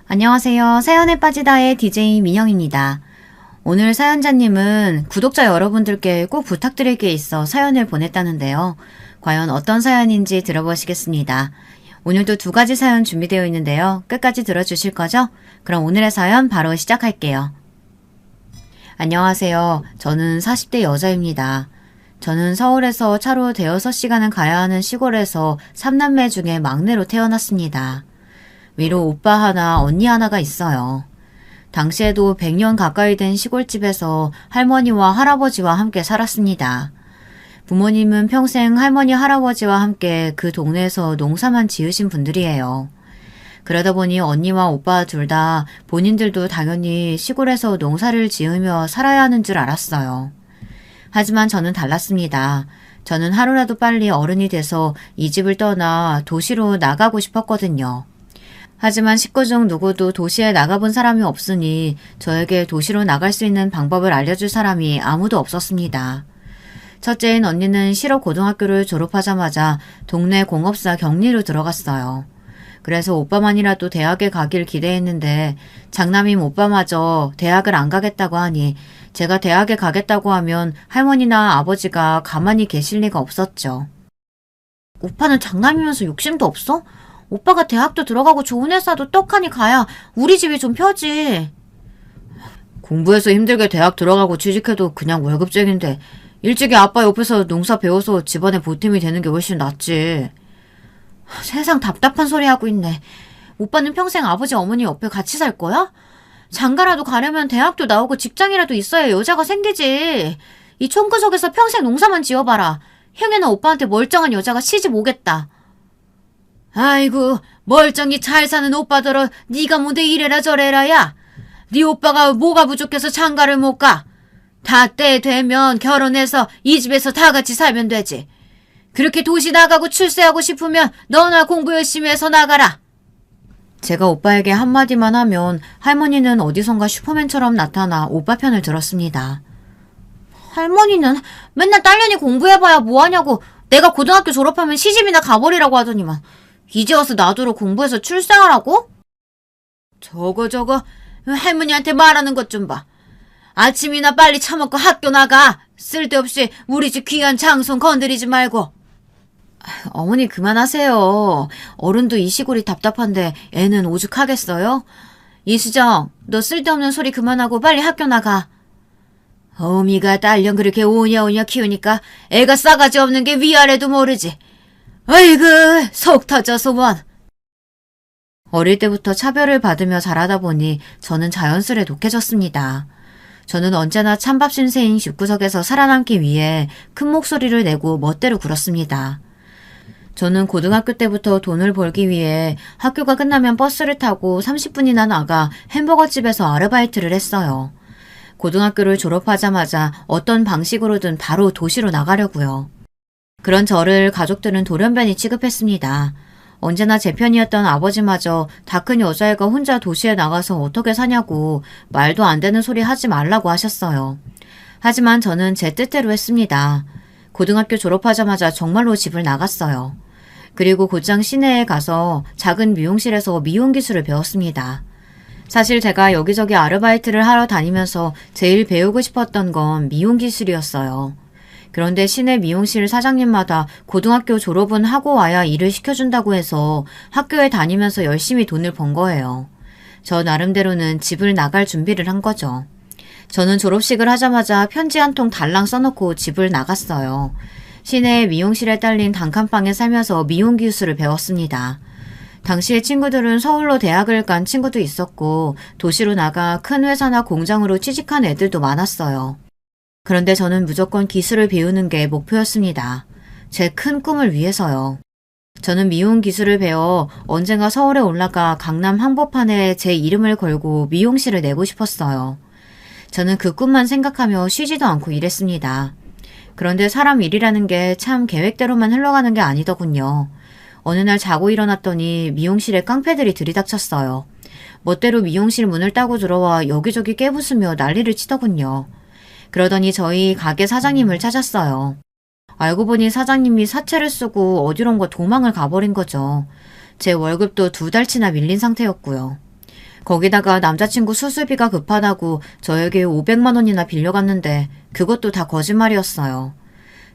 안녕하세요. 사연에 빠지다의 DJ 민영입니다. 오늘 사연자님은 구독자 여러분들께 꼭 부탁드릴 게 있어 사연을 보냈다는데요. 과연 어떤 사연인지 들어보시겠습니다. 오늘도 두 가지 사연 준비되어 있는데요. 끝까지 들어주실 거죠? 그럼 오늘의 사연 바로 시작할게요. 안녕하세요. 저는 40대 여자입니다. 저는 서울에서 차로 대여섯 시간은 가야 하는 시골에서 3남매 중에 막내로 태어났습니다. 위로 오빠 하나, 언니 하나가 있어요. 당시에도 100년 가까이 된 시골집에서 할머니와 할아버지와 함께 살았습니다. 부모님은 평생 할머니, 할아버지와 함께 그 동네에서 농사만 지으신 분들이에요. 그러다 보니 언니와 오빠 둘 다 본인들도 당연히 시골에서 농사를 지으며 살아야 하는 줄 알았어요. 하지만 저는 달랐습니다. 저는 하루라도 빨리 어른이 돼서 이 집을 떠나 도시로 나가고 싶었거든요. 하지만 식구 중 누구도 도시에 나가본 사람이 없으니 저에게 도시로 나갈 수 있는 방법을 알려줄 사람이 아무도 없었습니다. 첫째인 언니는 실업 고등학교를 졸업하자마자 동네 공업사 격리로 들어갔어요. 그래서 오빠만이라도 대학에 가길 기대했는데 장남인 오빠마저 대학을 안 가겠다고 하니 제가 대학에 가겠다고 하면 할머니나 아버지가 가만히 계실 리가 없었죠. 오빠는 장남이면서 욕심도 없어? 오빠가 대학도 들어가고 좋은 회사도 떡하니 가야 우리 집이 좀 펴지. 공부해서 힘들게 대학 들어가고 취직해도 그냥 월급쟁인데 일찍이 아빠 옆에서 농사 배워서 집안에 보탬이 되는 게 훨씬 낫지. 세상 답답한 소리 하고 있네. 오빠는 평생 아버지 어머니 옆에 같이 살 거야? 장가라도 가려면 대학도 나오고 직장이라도 있어야 여자가 생기지. 이 촌구석에서 평생 농사만 지어봐라. 형이나 오빠한테 멀쩡한 여자가 시집 오겠다. 아이고 멀쩡히 잘 사는 오빠더러 네가 뭔데 이래라 저래라 야. 네 오빠가 뭐가 부족해서 장가를 못 가. 다 때 되면 결혼해서 이 집에서 다 같이 살면 되지. 그렇게 도시 나가고 출세하고 싶으면 너나 공부 열심히 해서 나가라. 제가 오빠에게 한마디만 하면 할머니는 어디선가 슈퍼맨처럼 나타나 오빠 편을 들었습니다. 할머니는 맨날 딸년이 공부해봐야 뭐하냐고 내가 고등학교 졸업하면 시집이나 가버리라고 하더니만 이제 와서 나더러 공부해서 출세하라고? 저거 할머니한테 말하는 것 좀 봐. 아침이나 빨리 처먹고 학교 나가. 쓸데없이 우리 집 귀한 장손 건드리지 말고. 어머니 그만하세요. 어른도 이 시골이 답답한데 애는 오죽하겠어요? 이수정, 너 쓸데없는 소리 그만하고 빨리 학교 나가. 어미가 딸년 그렇게 오냐오냐 키우니까 애가 싸가지 없는 게 위아래도 모르지. 아이고 속 터져서 원. 어릴 때부터 차별을 받으며 자라다 보니 저는 자연스레 독해졌습니다. 저는 언제나 찬밥 신세인 집구석에서 살아남기 위해 큰 목소리를 내고 멋대로 굴었습니다. 저는 고등학교 때부터 돈을 벌기 위해 학교가 끝나면 버스를 타고 30분이나 나가 햄버거집에서 아르바이트를 했어요. 고등학교를 졸업하자마자 어떤 방식으로든 바로 도시로 나가려고요. 그런 저를 가족들은 돌연변이 취급했습니다. 언제나 제 편이었던 아버지마저 다 큰 여자애가 혼자 도시에 나가서 어떻게 사냐고 말도 안 되는 소리 하지 말라고 하셨어요. 하지만 저는 제 뜻대로 했습니다. 고등학교 졸업하자마자 정말로 집을 나갔어요. 그리고 곧장 시내에 가서 작은 미용실에서 미용 기술을 배웠습니다. 사실 제가 여기저기 아르바이트를 하러 다니면서 제일 배우고 싶었던 건 미용 기술이었어요. 그런데 시내 미용실 사장님마다 고등학교 졸업은 하고 와야 일을 시켜준다고 해서 학교에 다니면서 열심히 돈을 번 거예요. 저 나름대로는 집을 나갈 준비를 한 거죠. 저는 졸업식을 하자마자 편지 한 통 달랑 써놓고 집을 나갔어요. 시내 미용실에 딸린 단칸방에 살면서 미용 기술을 배웠습니다. 당시에 친구들은 서울로 대학을 간 친구도 있었고 도시로 나가 큰 회사나 공장으로 취직한 애들도 많았어요. 그런데 저는 무조건 기술을 배우는 게 목표였습니다. 제 큰 꿈을 위해서요. 저는 미용 기술을 배워 언젠가 서울에 올라가 강남 한복판에 제 이름을 걸고 미용실을 내고 싶었어요. 저는 그 꿈만 생각하며 쉬지도 않고 일했습니다. 그런데 사람 일이라는 게 참 계획대로만 흘러가는 게 아니더군요. 어느 날 자고 일어났더니 미용실에 깡패들이 들이닥쳤어요. 멋대로 미용실 문을 따고 들어와 여기저기 깨부수며 난리를 치더군요. 그러더니 저희 가게 사장님을 찾았어요. 알고 보니 사장님이 사채를 쓰고 어디론가 도망을 가버린 거죠. 제 월급도 2달치나 밀린 상태였고요. 거기다가 남자친구 수술비가 급하다고 저에게 500만 원이나 빌려갔는데 그것도 다 거짓말이었어요.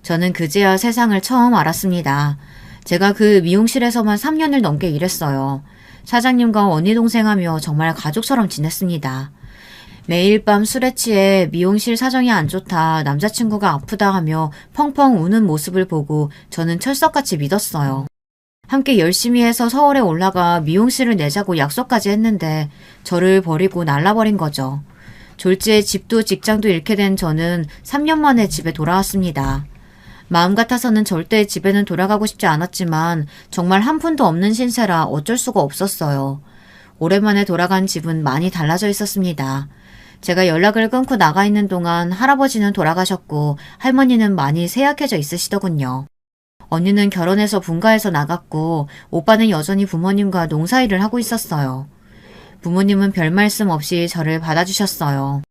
저는 그제야 세상을 처음 알았습니다. 제가 그 미용실에서만 3년을 넘게 일했어요. 사장님과 언니 동생하며 정말 가족처럼 지냈습니다. 매일 밤 술에 취해 미용실 사정이 안 좋다, 남자친구가 아프다 하며 펑펑 우는 모습을 보고 저는 철석같이 믿었어요. 함께 열심히 해서 서울에 올라가 미용실을 내자고 약속까지 했는데 저를 버리고 날라버린 거죠. 졸지에 집도 직장도 잃게 된 저는 3년 만에 집에 돌아왔습니다. 마음 같아서는 절대 집에는 돌아가고 싶지 않았지만 정말 한 푼도 없는 신세라 어쩔 수가 없었어요. 오랜만에 돌아간 집은 많이 달라져 있었습니다. 제가 연락을 끊고 나가 있는 동안 할아버지는 돌아가셨고 할머니는 많이 쇠약해져 있으시더군요. 언니는 결혼해서 분가해서 나갔고 오빠는 여전히 부모님과 농사일을 하고 있었어요. 부모님은 별 말씀 없이 저를 받아주셨어요.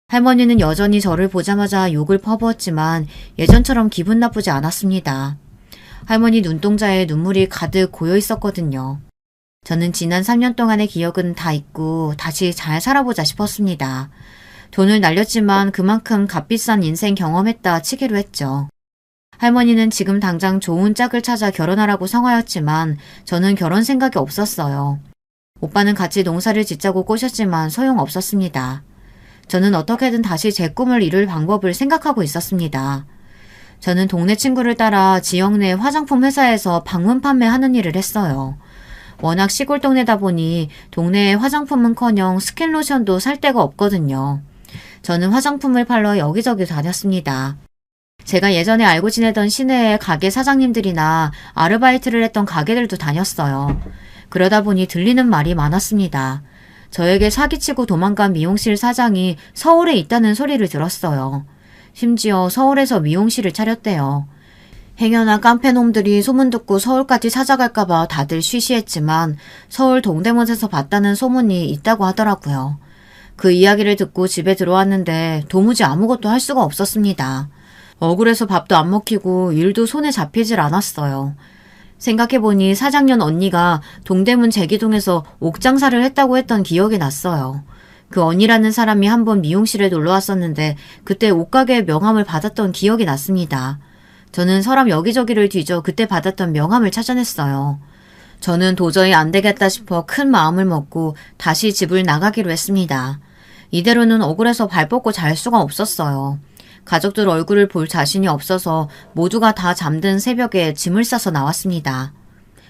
할머니는 여전히 저를 보자마자 욕을 퍼부었지만 예전처럼 기분 나쁘지 않았습니다. 할머니 눈동자에 눈물이 가득 고여 있었거든요. 저는 지난 3년 동안의 기억은 다 잊고 다시 잘 살아보자 싶었습니다. 돈을 날렸지만 그만큼 값비싼 인생 경험했다 치기로 했죠. 할머니는 지금 당장 좋은 짝을 찾아 결혼하라고 성하였지만 저는 결혼 생각이 없었어요. 오빠는 같이 농사를 짓자고 꼬셨지만 소용없었습니다. 저는 어떻게든 다시 제 꿈을 이룰 방법을 생각하고 있었습니다. 저는 동네 친구를 따라 지역 내 화장품 회사에서 방문 판매하는 일을 했어요. 워낙 시골 동네다 보니 동네에 화장품은커녕 스킨로션도 살 데가 없거든요. 저는 화장품을 팔러 여기저기 다녔습니다. 제가 예전에 알고 지내던 시내의 가게 사장님들이나 아르바이트를 했던 가게들도 다녔어요. 그러다 보니 들리는 말이 많았습니다. 저에게 사기치고 도망간 미용실 사장이 서울에 있다는 소리를 들었어요. 심지어 서울에서 미용실을 차렸대요. 행여나 깡패놈들이 소문 듣고 서울까지 찾아갈까봐 다들 쉬쉬했지만 서울 동대문에서 봤다는 소문이 있다고 하더라고요. 그 이야기를 듣고 집에 들어왔는데 도무지 아무것도 할 수가 없었습니다. 억울해서 밥도 안 먹히고 일도 손에 잡히질 않았어요. 생각해보니 사장년 언니가 동대문 제기동에서 옥장사를 했다고 했던 기억이 났어요. 그 언니라는 사람이 한번 미용실에 놀러왔었는데 그때 옷가게의 명함을 받았던 기억이 났습니다. 저는 서랍 여기저기를 뒤져 그때 받았던 명함을 찾아냈어요. 저는 도저히 안 되겠다 싶어 큰 마음을 먹고 다시 집을 나가기로 했습니다. 이대로는 억울해서 발 뻗고 잘 수가 없었어요. 가족들 얼굴을 볼 자신이 없어서 모두가 다 잠든 새벽에 짐을 싸서 나왔습니다.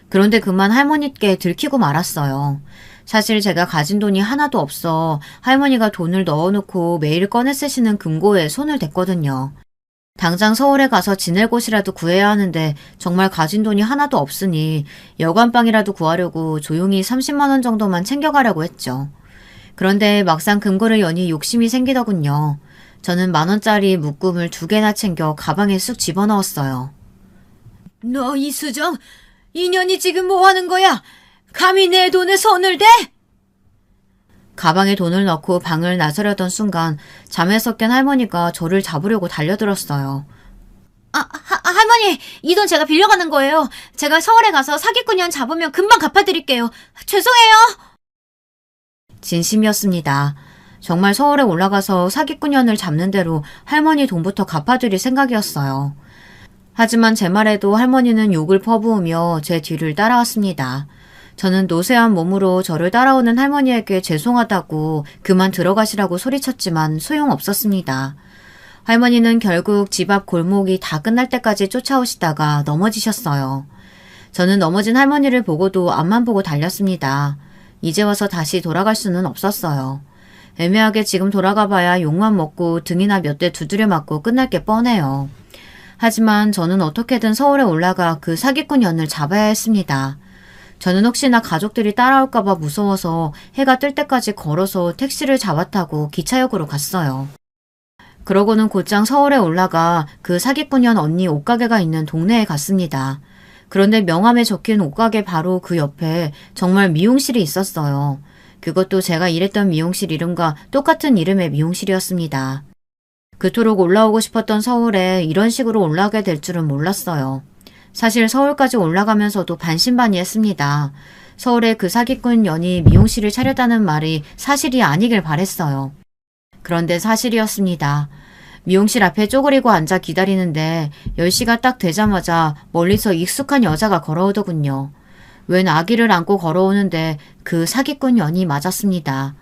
그런데 그만 할머니께 들키고 말았어요. 사실 제가 가진 돈이 하나도 없어 할머니가 돈을 넣어놓고 매일 꺼내 쓰시는 금고에 손을 댔거든요. 당장 서울에 가서 지낼 곳이라도 구해야 하는데 정말 가진 돈이 하나도 없으니 여관방이라도 구하려고 조용히 30만 원 정도만 챙겨가려고 했죠. 그런데 막상 금고를 여니 욕심이 생기더군요. 저는 10,000원짜리 묶음을 2개나 챙겨 가방에 쑥 집어넣었어요. 너 이수정, 이 년이 지금 뭐 하는 거야? 감히 내 돈에 손을 대? 가방에 돈을 넣고 방을 나서려던 순간 잠에서 깬 할머니가 저를 잡으려고 달려들었어요. 할머니, 이 돈 제가 빌려가는 거예요. 제가 서울에 가서 사기꾼년 잡으면 금방 갚아드릴게요. 죄송해요. 진심이었습니다. 정말 서울에 올라가서 사기꾼년을 잡는 대로 할머니 돈부터 갚아드릴 생각이었어요. 하지만 제 말에도 할머니는 욕을 퍼부으며 제 뒤를 따라왔습니다. 저는 노쇠한 몸으로 저를 따라오는 할머니에게 죄송하다고 그만 들어가시라고 소리쳤지만 소용없었습니다. 할머니는 결국 집 앞 골목이 다 끝날 때까지 쫓아오시다가 넘어지셨어요. 저는 넘어진 할머니를 보고도 앞만 보고 달렸습니다. 이제 와서 다시 돌아갈 수는 없었어요. 애매하게 지금 돌아가봐야 욕만 먹고 등이나 몇 대 두드려 맞고 끝날 게 뻔해요. 하지만 저는 어떻게든 서울에 올라가 그 사기꾼년을 잡아야 했습니다. 저는 혹시나 가족들이 따라올까봐 무서워서 해가 뜰 때까지 걸어서 택시를 잡아타고 기차역으로 갔어요. 그러고는 곧장 서울에 올라가 그 사기꾼년 언니 옷가게가 있는 동네에 갔습니다. 그런데 명함에 적힌 옷가게 바로 그 옆에 정말 미용실이 있었어요. 그것도 제가 일했던 미용실 이름과 똑같은 이름의 미용실이었습니다. 그토록 올라오고 싶었던 서울에 이런 식으로 올라가게 될 줄은 몰랐어요. 사실 서울까지 올라가면서도 반신반의했습니다. 서울에 그 사기꾼 년이 미용실을 차렸다는 말이 사실이 아니길 바랬어요. 그런데 사실이었습니다. 미용실 앞에 쪼그리고 앉아 기다리는데 10시가 딱 되자마자 멀리서 익숙한 여자가 걸어오더군요. 웬 아기를 안고 걸어오는데 그 사기꾼 년이 맞았습니다.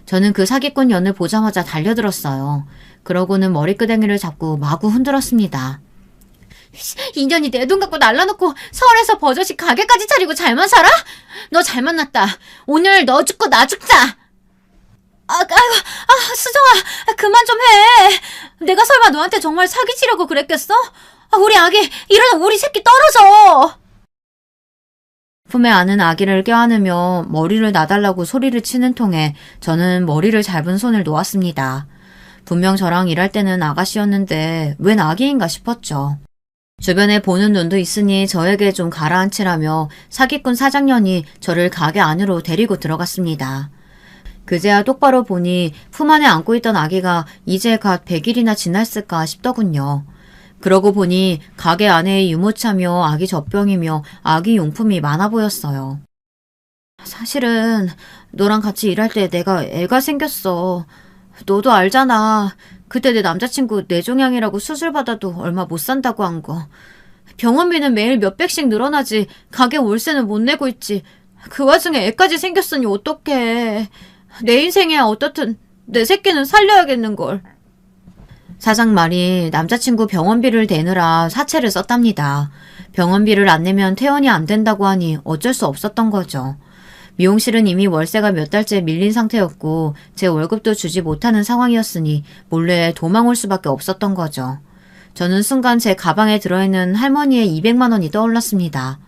저는 그 사기꾼 년을 보자마자 달려들었어요. 그러고는 머리끄댕이를 잡고 마구 흔들었습니다. 인연이 내 돈 갖고 날라놓고 서울에서 버젓이 가게까지 차리고 잘만 살아? 너 잘 만났다. 오늘 너 죽고 나 죽자. 수정아, 그만 좀 해. 내가 설마 너한테 정말 사기치려고 그랬겠어? 우리 아기, 이러다 우리 새끼 떨어져. 품에 안은 아기를 껴안으며 머리를 놔달라고 소리를 치는 통에 저는 머리를 잡은 손을 놓았습니다. 분명 저랑 일할 때는 아가씨였는데 웬 아기인가 싶었죠. 주변에 보는 눈도 있으니 저에게 좀 가라앉히라며 사기꾼 사장년이 저를 가게 안으로 데리고 들어갔습니다. 그제야 똑바로 보니 품 안에 안고 있던 아기가 이제 갓 100일이나 지났을까 싶더군요. 그러고 보니 가게 안에 유모차며 아기 젖병이며 아기 용품이 많아 보였어요. 사실은 너랑 같이 일할 때 내가 애가 생겼어. 너도 알잖아. 그때 내 남자친구 뇌종양이라고 수술받아도 얼마 못 산다고 한 거. 병원비는 매일 몇백씩 늘어나지 가게 월세는 못 내고 있지. 그 와중에 애까지 생겼으니 어떡해. 내 인생이야 어떻든 내 새끼는 살려야겠는걸. 사장 말이 남자친구 병원비를 내느라 사채를 썼답니다. 병원비를 안 내면 퇴원이 안 된다고 하니 어쩔 수 없었던 거죠. 미용실은 이미 월세가 몇 달째 밀린 상태였고 제 월급도 주지 못하는 상황이었으니 몰래 도망올 수밖에 없었던 거죠. 저는 순간 제 가방에 들어있는 할머니의 200만 원이 떠올랐습니다.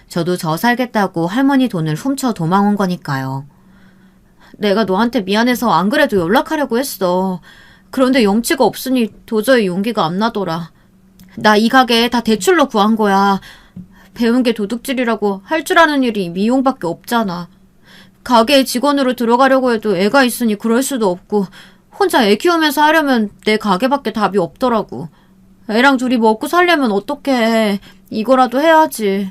저도 저 살겠다고 할머니 돈을 훔쳐 도망온 거니까요. 내가 너한테 미안해서 안 그래도 연락하려고 했어. 그런데 염치가 없으니 도저히 용기가 안 나더라. 나 이 가게 다 대출로 구한 거야. 배운 게 도둑질이라고 할 줄 아는 일이 미용밖에 없잖아. 가게에 직원으로 들어가려고 해도 애가 있으니 그럴 수도 없고 혼자 애 키우면서 하려면 내 가게밖에 답이 없더라고. 애랑 둘이 먹고 살려면 어떡해. 이거라도 해야지.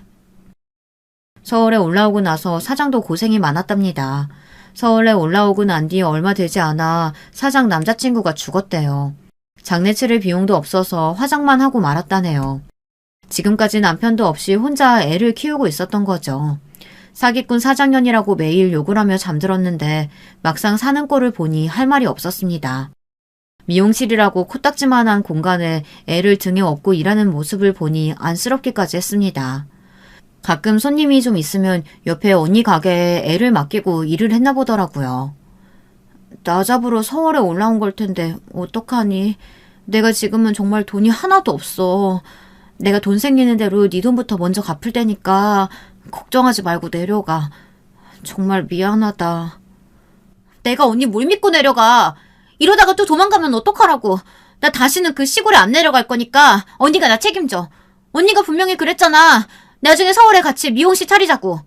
서울에 올라오고 나서 사장도 고생이 많았답니다. 서울에 올라오고 난 뒤 얼마 되지 않아 사장 남자친구가 죽었대요. 장례 치를 비용도 없어서 화장만 하고 말았다네요. 지금까지 남편도 없이 혼자 애를 키우고 있었던 거죠. 사기꾼 사장년이라고 매일 욕을 하며 잠들었는데 막상 사는 꼴을 보니 할 말이 없었습니다. 미용실이라고 코딱지만한 공간에 애를 등에 업고 일하는 모습을 보니 안쓰럽기까지 했습니다. 가끔 손님이 좀 있으면 옆에 언니 가게에 애를 맡기고 일을 했나 보더라고요. 나 잡으러 서울에 올라온 걸 텐데 어떡하니? 내가 지금은 정말 돈이 하나도 없어. 내가 돈 생기는 대로 네 돈부터 먼저 갚을 테니까 걱정하지 말고 내려가. 정말 미안하다. 내가 언니 뭘 믿고 내려가. 이러다가 또 도망가면 어떡하라고. 나 다시는 그 시골에 안 내려갈 거니까 언니가 나 책임져. 언니가 분명히 그랬잖아. 나중에 서울에 같이 미용실 차리자고.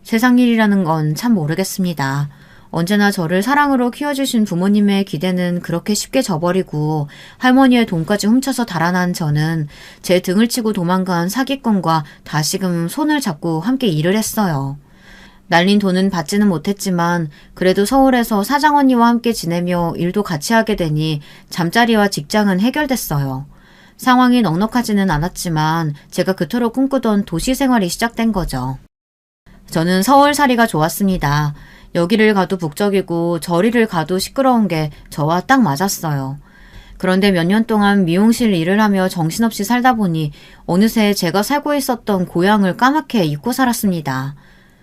세상 일이라는 건 참 모르겠습니다. 언제나 저를 사랑으로 키워주신 부모님의 기대는 그렇게 쉽게 져버리고 할머니의 돈까지 훔쳐서 달아난 저는 제 등을 치고 도망간 사기꾼과 다시금 손을 잡고 함께 일을 했어요. 날린 돈은 받지는 못했지만 그래도 서울에서 사장 언니와 함께 지내며 일도 같이 하게 되니 잠자리와 직장은 해결됐어요. 상황이 넉넉하지는 않았지만 제가 그토록 꿈꾸던 도시 생활이 시작된 거죠. 저는 서울살이가 좋았습니다. 여기를 가도 북적이고 저리를 가도 시끄러운 게 저와 딱 맞았어요. 그런데 몇 년 동안 미용실 일을 하며 정신없이 살다 보니 어느새 제가 살고 있었던 고향을 까맣게 잊고 살았습니다.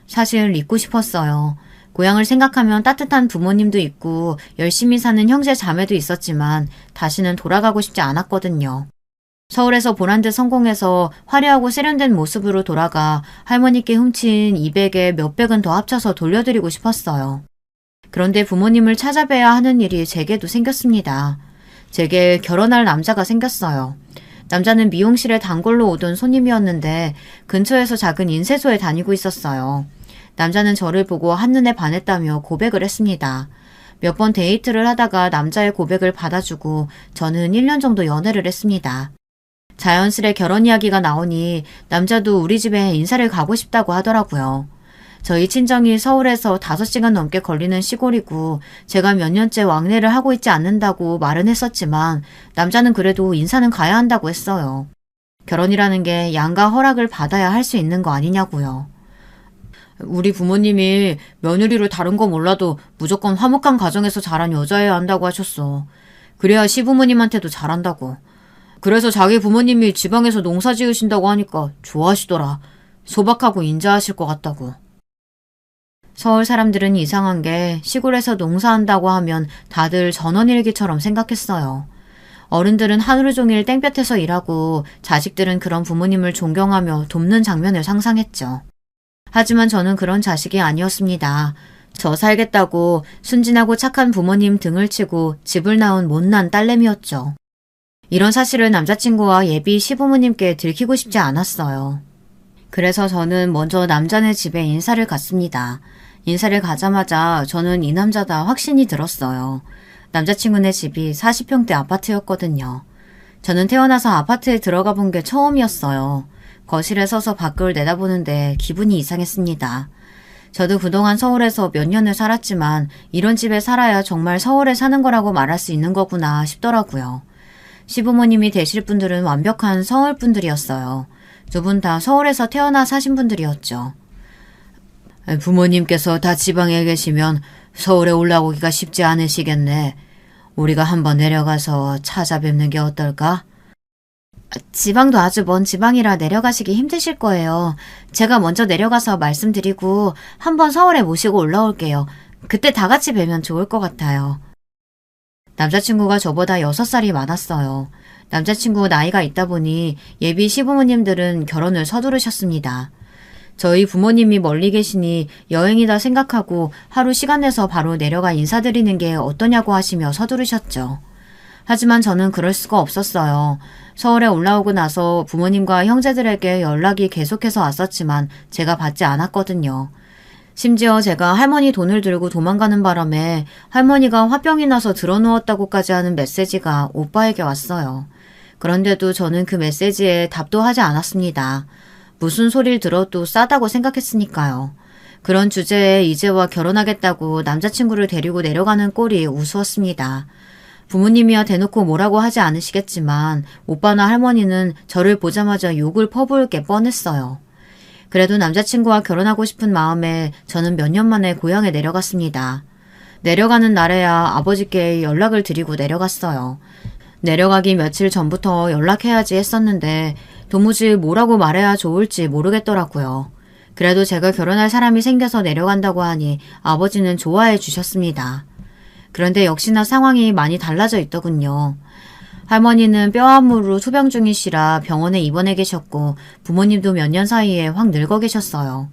사실 잊고 싶었어요. 고향을 생각하면 따뜻한 부모님도 있고 열심히 사는 형제 자매도 있었지만 다시는 돌아가고 싶지 않았거든요. 서울에서 보란듯 성공해서 화려하고 세련된 모습으로 돌아가 할머니께 훔친 200에 몇백은 더 합쳐서 돌려드리고 싶었어요. 그런데 부모님을 찾아뵈야 하는 일이 제게도 생겼습니다. 제게 결혼할 남자가 생겼어요. 남자는 미용실에 단골로 오던 손님이었는데 근처에서 작은 인쇄소에 다니고 있었어요. 남자는 저를 보고 한눈에 반했다며 고백을 했습니다. 몇 번 데이트를 하다가 남자의 고백을 받아주고 저는 1년 정도 연애를 했습니다. 자연스레 결혼 이야기가 나오니 남자도 우리 집에 인사를 가고 싶다고 하더라고요. 저희 친정이 서울에서 5시간 넘게 걸리는 시골이고 제가 몇 년째 왕래를 하고 있지 않는다고 말은 했었지만 남자는 그래도 인사는 가야 한다고 했어요. 결혼이라는 게 양가 허락을 받아야 할 수 있는 거 아니냐고요. 우리 부모님이 며느리를 다른 거 몰라도 무조건 화목한 가정에서 자란 여자여야 한다고 하셨어. 그래야 시부모님한테도 잘한다고. 그래서 자기 부모님이 지방에서 농사 지으신다고 하니까 좋아하시더라. 소박하고 인자하실 것 같다고. 서울 사람들은 이상한 게 시골에서 농사한다고 하면 다들 전원일기처럼 생각했어요. 어른들은 하루 종일 땡볕에서 일하고 자식들은 그런 부모님을 존경하며 돕는 장면을 상상했죠. 하지만 저는 그런 자식이 아니었습니다. 저 살겠다고 순진하고 착한 부모님 등을 치고 집을 나온 못난 딸내미였죠. 이런 사실을 남자친구와 예비 시부모님께 들키고 싶지 않았어요. 그래서 저는 먼저 남자네 집에 인사를 갔습니다. 인사를 가자마자 저는 이 남자다 확신이 들었어요. 남자친구네 집이 40평대 아파트였거든요. 저는 태어나서 아파트에 들어가 본 게 처음이었어요. 거실에 서서 밖을 내다보는데 기분이 이상했습니다. 저도 그동안 서울에서 몇 년을 살았지만 이런 집에 살아야 정말 서울에 사는 거라고 말할 수 있는 거구나 싶더라고요. 시부모님이 되실 분들은 완벽한 서울 분들이었어요. 두 분 다 서울에서 태어나 사신 분들이었죠. 부모님께서 다 지방에 계시면 서울에 올라오기가 쉽지 않으시겠네. 우리가 한번 내려가서 찾아뵙는 게 어떨까? 지방도 아주 먼 지방이라 내려가시기 힘드실 거예요. 제가 먼저 내려가서 말씀드리고 한번 서울에 모시고 올라올게요. 그때 다 같이 뵈면 좋을 것 같아요. 남자친구가 저보다 6살이 많았어요. 남자친구 나이가 있다 보니 예비 시부모님들은 결혼을 서두르셨습니다. 저희 부모님이 멀리 계시니 여행이다 생각하고 하루 시간 내서 바로 내려가 인사드리는 게 어떠냐고 하시며 서두르셨죠. 하지만 저는 그럴 수가 없었어요. 서울에 올라오고 나서 부모님과 형제들에게 연락이 계속해서 왔었지만 제가 받지 않았거든요. 심지어 제가 할머니 돈을 들고 도망가는 바람에 할머니가 화병이 나서 드러누웠다고까지 하는 메시지가 오빠에게 왔어요. 그런데도 저는 그 메시지에 답도 하지 않았습니다. 무슨 소리를 들어도 싸다고 생각했으니까요. 그런 주제에 이제와 결혼하겠다고 남자친구를 데리고 내려가는 꼴이 우스웠습니다. 부모님이야 대놓고 뭐라고 하지 않으시겠지만 오빠나 할머니는 저를 보자마자 욕을 퍼부을 게 뻔했어요. 그래도 남자친구와 결혼하고 싶은 마음에 저는 몇 년 만에 고향에 내려갔습니다. 내려가는 날에야 아버지께 연락을 드리고 내려갔어요. 내려가기 며칠 전부터 연락해야지 했었는데 도무지 뭐라고 말해야 좋을지 모르겠더라고요. 그래도 제가 결혼할 사람이 생겨서 내려간다고 하니 아버지는 좋아해 주셨습니다. 그런데 역시나 상황이 많이 달라져 있더군요. 할머니는 뼈암으로 투병 중이시라 병원에 입원해 계셨고 부모님도 몇 년 사이에 확 늙어 계셨어요.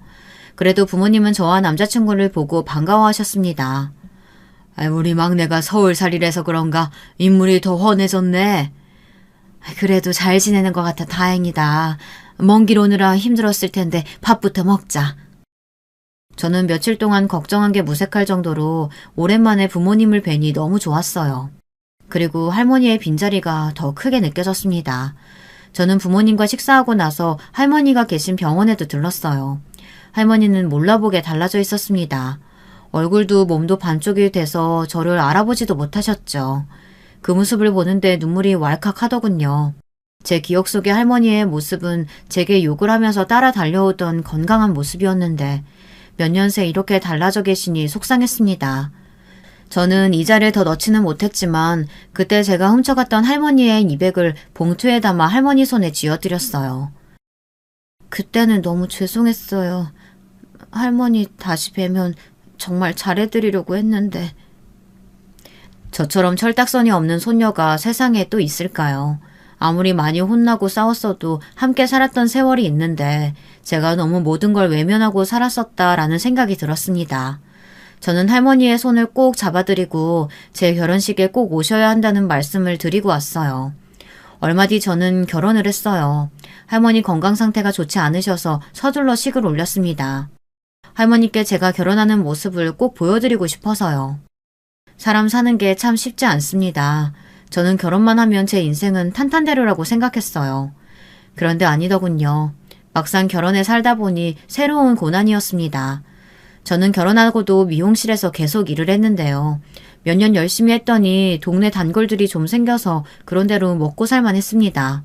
그래도 부모님은 저와 남자친구를 보고 반가워하셨습니다. 우리 막내가 서울살이라서 그런가 인물이 더 훤해졌네. 그래도 잘 지내는 것 같아 다행이다. 먼 길 오느라 힘들었을 텐데 밥부터 먹자. 저는 며칠 동안 걱정한 게 무색할 정도로 오랜만에 부모님을 뵈니 너무 좋았어요. 그리고 할머니의 빈자리가 더 크게 느껴졌습니다. 저는 부모님과 식사하고 나서 할머니가 계신 병원에도 들렀어요. 할머니는 몰라보게 달라져 있었습니다. 얼굴도 몸도 반쪽이 돼서 저를 알아보지도 못하셨죠. 그 모습을 보는데 눈물이 왈칵 하더군요. 제 기억 속의 할머니의 모습은 제게 욕을 하면서 따라 달려오던 건강한 모습이었는데 몇 년 새 이렇게 달라져 계시니 속상했습니다. 저는 이자를 더 넣지는 못했지만 그때 제가 훔쳐갔던 할머니의 200을 봉투에 담아 할머니 손에 쥐어드렸어요. 그때는 너무 죄송했어요. 할머니 다시 뵈면 정말 잘해드리려고 했는데. 저처럼 철딱선이 없는 손녀가 세상에 또 있을까요? 아무리 많이 혼나고 싸웠어도 함께 살았던 세월이 있는데 제가 너무 모든 걸 외면하고 살았었다라는 생각이 들었습니다. 저는 할머니의 손을 꼭 잡아드리고 제 결혼식에 꼭 오셔야 한다는 말씀을 드리고 왔어요. 얼마 뒤 저는 결혼을 했어요. 할머니 건강 상태가 좋지 않으셔서 서둘러 식을 올렸습니다. 할머니께 제가 결혼하는 모습을 꼭 보여드리고 싶어서요. 사람 사는 게 참 쉽지 않습니다. 저는 결혼만 하면 제 인생은 탄탄대로라고 생각했어요. 그런데 아니더군요. 막상 결혼해 살다 보니 새로운 고난이었습니다. 저는 결혼하고도 미용실에서 계속 일을 했는데요. 몇 년 열심히 했더니 동네 단골들이 좀 생겨서 그런 대로 먹고 살만 했습니다.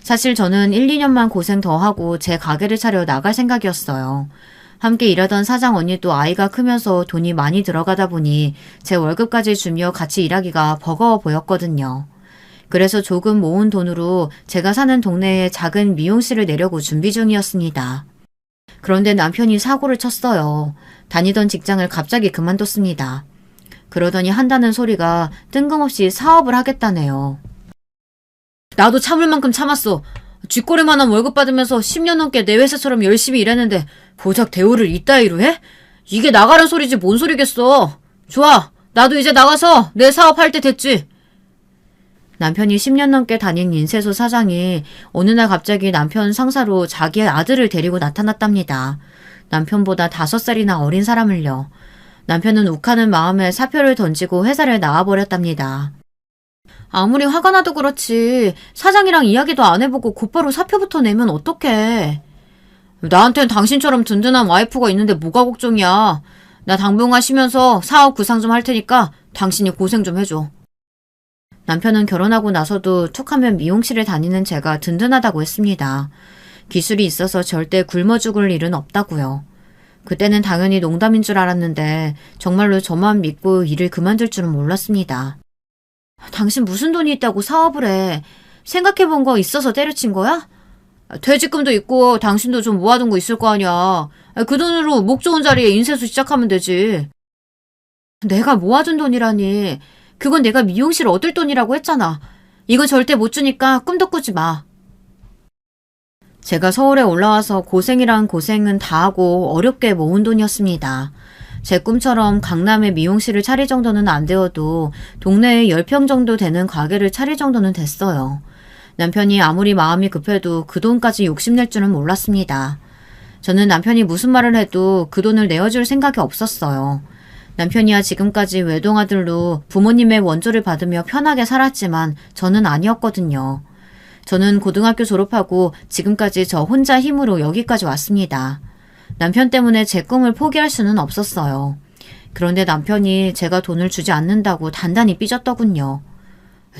사실 저는 1, 2년만 고생 더 하고 제 가게를 차려 나갈 생각이었어요. 함께 일하던 사장 언니도 아이가 크면서 돈이 많이 들어가다 보니 제 월급까지 주며 같이 일하기가 버거워 보였거든요. 그래서 조금 모은 돈으로 제가 사는 동네에 작은 미용실을 내려고 준비 중이었습니다. 그런데 남편이 사고를 쳤어요. 다니던 직장을 갑자기 그만뒀습니다. 그러더니 한다는 소리가 뜬금없이 사업을 하겠다네요. 나도 참을 만큼 참았어. 쥐꼬리만한 월급 받으면서 10년 넘게 내 회사처럼 열심히 일했는데 고작 대우를 이따위로 해? 이게 나가란 소리지 뭔 소리겠어. 좋아. 나도 이제 나가서 내 사업 할 때 됐지. 남편이 10년 넘게 다닌 인쇄소 사장이 어느 날 갑자기 남편 상사로 자기의 아들을 데리고 나타났답니다. 남편보다 5살이나 어린 사람을요. 남편은 욱하는 마음에 사표를 던지고 회사를 나와버렸답니다. 아무리 화가 나도 그렇지 사장이랑 이야기도 안 해보고 곧바로 사표부터 내면 어떡해. 나한텐 당신처럼 든든한 와이프가 있는데 뭐가 걱정이야. 나 당분간 쉬면서 사업 구상 좀 할 테니까 당신이 고생 좀 해줘. 남편은 결혼하고 나서도 툭하면 미용실을 다니는 제가 든든하다고 했습니다. 기술이 있어서 절대 굶어 죽을 일은 없다고요. 그때는 당연히 농담인 줄 알았는데 정말로 저만 믿고 일을 그만둘 줄은 몰랐습니다. 당신 무슨 돈이 있다고 사업을 해. 생각해본 거 있어서 때려친 거야? 퇴직금도 있고 당신도 좀 모아둔 거 있을 거 아니야. 그 돈으로 목 좋은 자리에 인쇄소 시작하면 되지. 내가 모아둔 돈이라니. 그건 내가 미용실 얻을 돈이라고 했잖아. 이건 절대 못 주니까 꿈도 꾸지 마. 제가 서울에 올라와서 고생이란 고생은 다 하고 어렵게 모은 돈이었습니다. 제 꿈처럼 강남에 미용실을 차릴 정도는 안 되어도 동네에 10평 정도 되는 가게를 차릴 정도는 됐어요. 남편이 아무리 마음이 급해도 그 돈까지 욕심낼 줄은 몰랐습니다. 저는 남편이 무슨 말을 해도 그 돈을 내어줄 생각이 없었어요. 남편이야 지금까지 외동아들로 부모님의 원조를 받으며 편하게 살았지만 저는 아니었거든요. 저는 고등학교 졸업하고 지금까지 저 혼자 힘으로 여기까지 왔습니다. 남편 때문에 제 꿈을 포기할 수는 없었어요. 그런데 남편이 제가 돈을 주지 않는다고 단단히 삐졌더군요.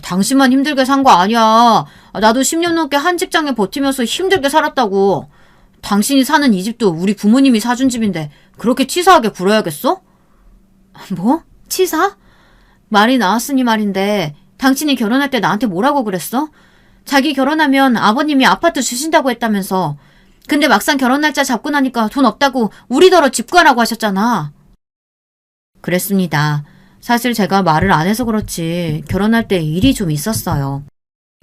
당신만 힘들게 산 거 아니야. 나도 10년 넘게 한 직장에 버티면서 힘들게 살았다고. 당신이 사는 이 집도 우리 부모님이 사준 집인데 그렇게 치사하게 굴어야겠어? 뭐? 치사? 말이 나왔으니 말인데 당신이 결혼할 때 나한테 뭐라고 그랬어? 자기 결혼하면 아버님이 아파트 주신다고 했다면서. 근데 막상 결혼 날짜 잡고 나니까 돈 없다고 우리더러 집 구하라고 하셨잖아. 그랬습니다. 사실 제가 말을 안 해서 그렇지 결혼할 때 일이 좀 있었어요.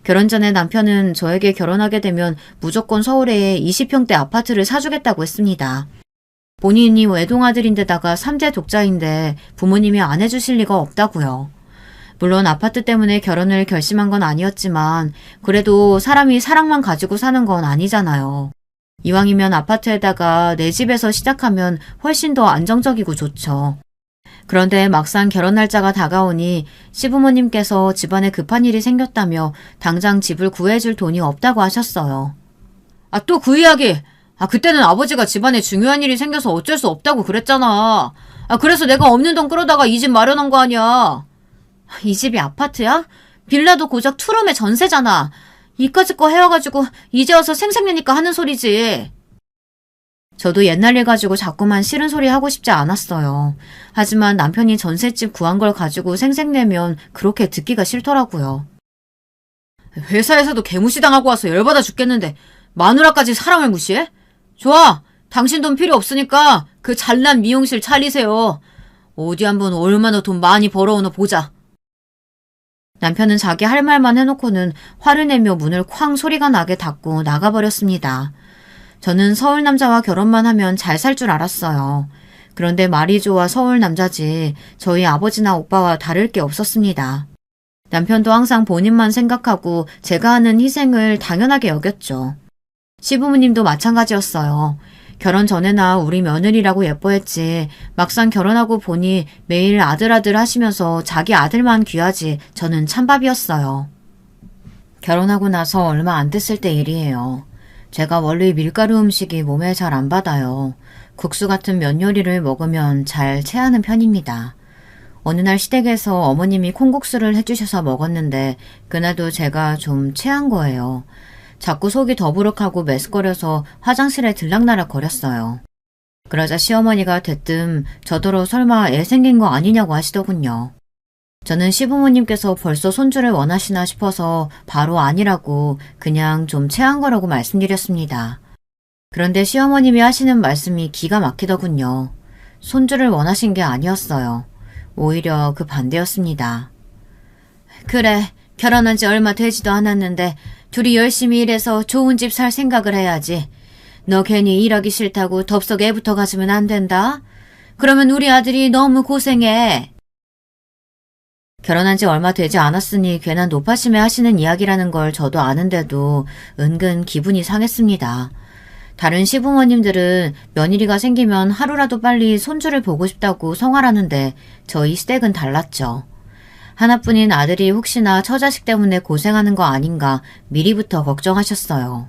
결혼 전에 남편은 저에게 결혼하게 되면 무조건 서울에 20평대 아파트를 사주겠다고 했습니다. 본인이 외동아들인데다가 3대 독자인데 부모님이 안 해주실 리가 없다고요. 물론 아파트 때문에 결혼을 결심한 건 아니었지만 그래도 사람이 사랑만 가지고 사는 건 아니잖아요. 이왕이면 아파트에다가 내 집에서 시작하면 훨씬 더 안정적이고 좋죠. 그런데 막상 결혼 날짜가 다가오니 시부모님께서 집안에 급한 일이 생겼다며 당장 집을 구해줄 돈이 없다고 하셨어요. 또 그 이야기! 그때는 아버지가 집안에 중요한 일이 생겨서 어쩔 수 없다고 그랬잖아. 그래서 내가 없는 돈 끌어다가 이 집 마련한 거 아니야. 이 집이 아파트야? 빌라도 고작 투룸의 전세잖아. 이까짓 거 해와가지고 이제 와서 생색내니까 하는 소리지. 저도 옛날 일 가지고 자꾸만 싫은 소리 하고 싶지 않았어요. 하지만 남편이 전셋집 구한 걸 가지고 생색내면 그렇게 듣기가 싫더라고요. 회사에서도 개무시당하고 와서 열받아 죽겠는데 마누라까지 사람을 무시해? 좋아. 당신 돈 필요 없으니까 그 잘난 미용실 차리세요. 어디 한번 얼마나 돈 많이 벌어오나 보자. 남편은 자기 할 말만 해놓고는 화를 내며 문을 쾅 소리가 나게 닫고 나가버렸습니다. 저는 서울 남자와 결혼만 하면 잘 살 줄 알았어요. 그런데 말이 좋아 서울 남자지 저희 아버지나 오빠와 다를 게 없었습니다. 남편도 항상 본인만 생각하고 제가 하는 희생을 당연하게 여겼죠. 시부모님도 마찬가지였어요. 결혼 전에나 우리 며느리라고 예뻐했지 막상 결혼하고 보니 매일 아들 하시면서 자기 아들만 귀하지 저는 찬밥이었어요. 결혼하고 나서 얼마 안 됐을 때 일이에요. 제가 원래 밀가루 음식이 몸에 잘 안 받아요. 국수 같은 면 요리를 먹으면 잘 체하는 편입니다. 어느 날 시댁에서 어머님이 콩국수를 해주셔서 먹었는데 그날도 제가 좀 체한 거예요. 자꾸 속이 더부룩하고 메스꺼려서 화장실에 들락날락 거렸어요. 그러자 시어머니가 대뜸 저더러 설마 애 생긴 거 아니냐고 하시더군요. 저는 시부모님께서 벌써 손주를 원하시나 싶어서 바로 아니라고 그냥 좀 체한 거라고 말씀드렸습니다. 그런데 시어머님이 하시는 말씀이 기가 막히더군요. 손주를 원하신 게 아니었어요. 오히려 그 반대였습니다. 그래, 결혼한 지 얼마 되지도 않았는데 둘이 열심히 일해서 좋은 집 살 생각을 해야지. 너 괜히 일하기 싫다고 덥석 애부터 가지면 안 된다. 그러면 우리 아들이 너무 고생해. 결혼한 지 얼마 되지 않았으니 괜한 노파심에 하시는 이야기라는 걸 저도 아는데도 은근 기분이 상했습니다. 다른 시부모님들은 며느리가 생기면 하루라도 빨리 손주를 보고 싶다고 성화라는데 저희 시댁은 달랐죠. 하나뿐인 아들이 혹시나 처자식 때문에 고생하는 거 아닌가 미리부터 걱정하셨어요.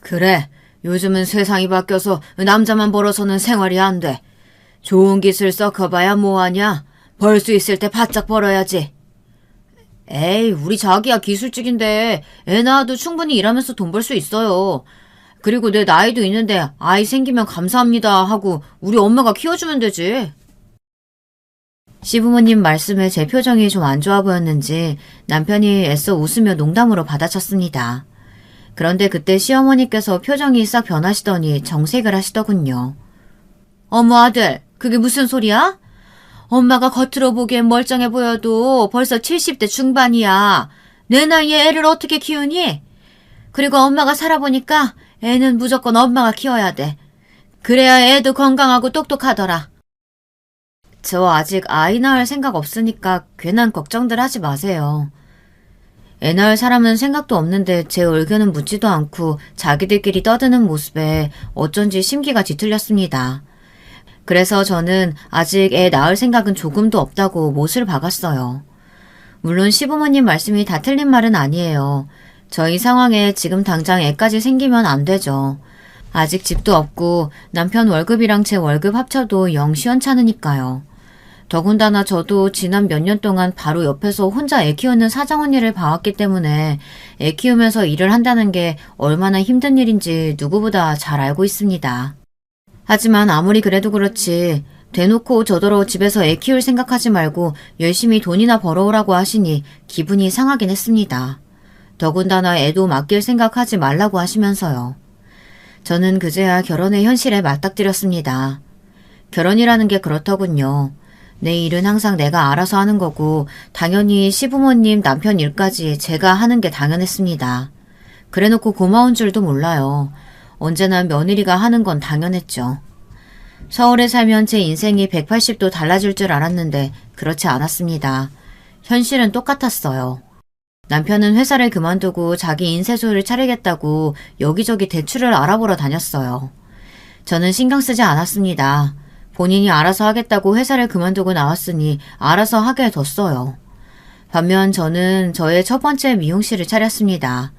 그래, 요즘은 세상이 바뀌어서 남자만 벌어서는 생활이 안 돼. 좋은 기술 썩어봐야 뭐하냐. 벌 수 있을 때 바짝 벌어야지. 에이, 우리 자기야 기술직인데 애 낳아도 충분히 일하면서 돈 벌 수 있어요. 그리고 내 나이도 있는데 아이 생기면 감사합니다 하고 우리 엄마가 키워주면 되지. 시부모님 말씀에 제 표정이 좀 안 좋아 보였는지 남편이 애써 웃으며 농담으로 받아쳤습니다. 그런데 그때 시어머니께서 표정이 싹 변하시더니 정색을 하시더군요. 어머 아들, 그게 무슨 소리야? 엄마가 겉으로 보기엔 멀쩡해 보여도 벌써 70대 중반이야. 내 나이에 애를 어떻게 키우니? 그리고 엄마가 살아보니까 애는 무조건 엄마가 키워야 돼. 그래야 애도 건강하고 똑똑하더라. 저 아직 아이 낳을 생각 없으니까 괜한 걱정들 하지 마세요. 애 낳을 사람은 생각도 없는데 제 의견은 묻지도 않고 자기들끼리 떠드는 모습에 어쩐지 심기가 뒤틀렸습니다. 그래서 저는 아직 애 낳을 생각은 조금도 없다고 못을 박았어요. 물론 시부모님 말씀이 다 틀린 말은 아니에요. 저희 상황에 지금 당장 애까지 생기면 안 되죠. 아직 집도 없고 남편 월급이랑 제 월급 합쳐도 영 시원찮으니까요. 더군다나 저도 지난 몇 년 동안 바로 옆에서 혼자 애 키우는 사장 언니를 봐왔기 때문에 애 키우면서 일을 한다는 게 얼마나 힘든 일인지 누구보다 잘 알고 있습니다. 하지만 아무리 그래도 그렇지 대놓고 저더러 집에서 애 키울 생각하지 말고 열심히 돈이나 벌어오라고 하시니 기분이 상하긴 했습니다. 더군다나 애도 맡길 생각하지 말라고 하시면서요. 저는 그제야 결혼의 현실에 맞닥뜨렸습니다. 결혼이라는 게 그렇더군요. 내 일은 항상 내가 알아서 하는 거고 당연히 시부모님 남편 일까지 제가 하는 게 당연했습니다. 그래놓고 고마운 줄도 몰라요. 언제나 며느리가 하는 건 당연했죠. 서울에 살면 제 인생이 180도 달라질 줄 알았는데 그렇지 않았습니다. 현실은 똑같았어요. 남편은 회사를 그만두고 자기 인쇄소를 차리겠다고 여기저기 대출을 알아보러 다녔어요. 저는 신경 쓰지 않았습니다. 본인이 알아서 하겠다고 회사를 그만두고 나왔으니 알아서 하게 뒀어요. 반면 저는 저의 첫 번째 미용실을 차렸습니다.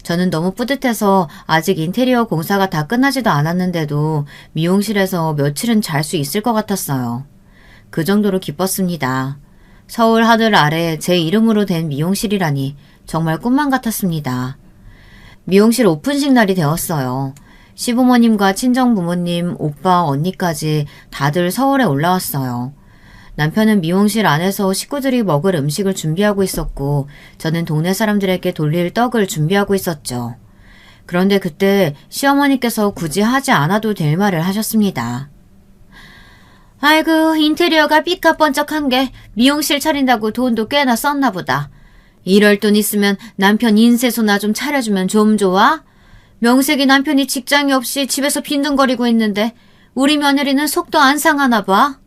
저는 너무 뿌듯해서 아직 인테리어 공사가 다 끝나지도 않았는데도 미용실에서 며칠은 잘 수 있을 것 같았어요. 그 정도로 기뻤습니다. 서울 하늘 아래 제 이름으로 된 미용실이라니 정말 꿈만 같았습니다. 미용실 오픈식 날이 되었어요. 시부모님과 친정부모님, 오빠, 언니까지 다들 서울에 올라왔어요. 남편은 미용실 안에서 식구들이 먹을 음식을 준비하고 있었고 저는 동네 사람들에게 돌릴 떡을 준비하고 있었죠. 그런데 그때 시어머니께서 굳이 하지 않아도 될 말을 하셨습니다. 아이고, 인테리어가 삐까번쩍한 게 미용실 차린다고 돈도 꽤나 썼나 보다. 이럴 돈 있으면 남편 인쇄소나 좀 차려주면 좀 좋아? 명색이 남편이 직장이 없이 집에서 빈둥거리고 있는데 우리 며느리는 속도 안 상하나 봐.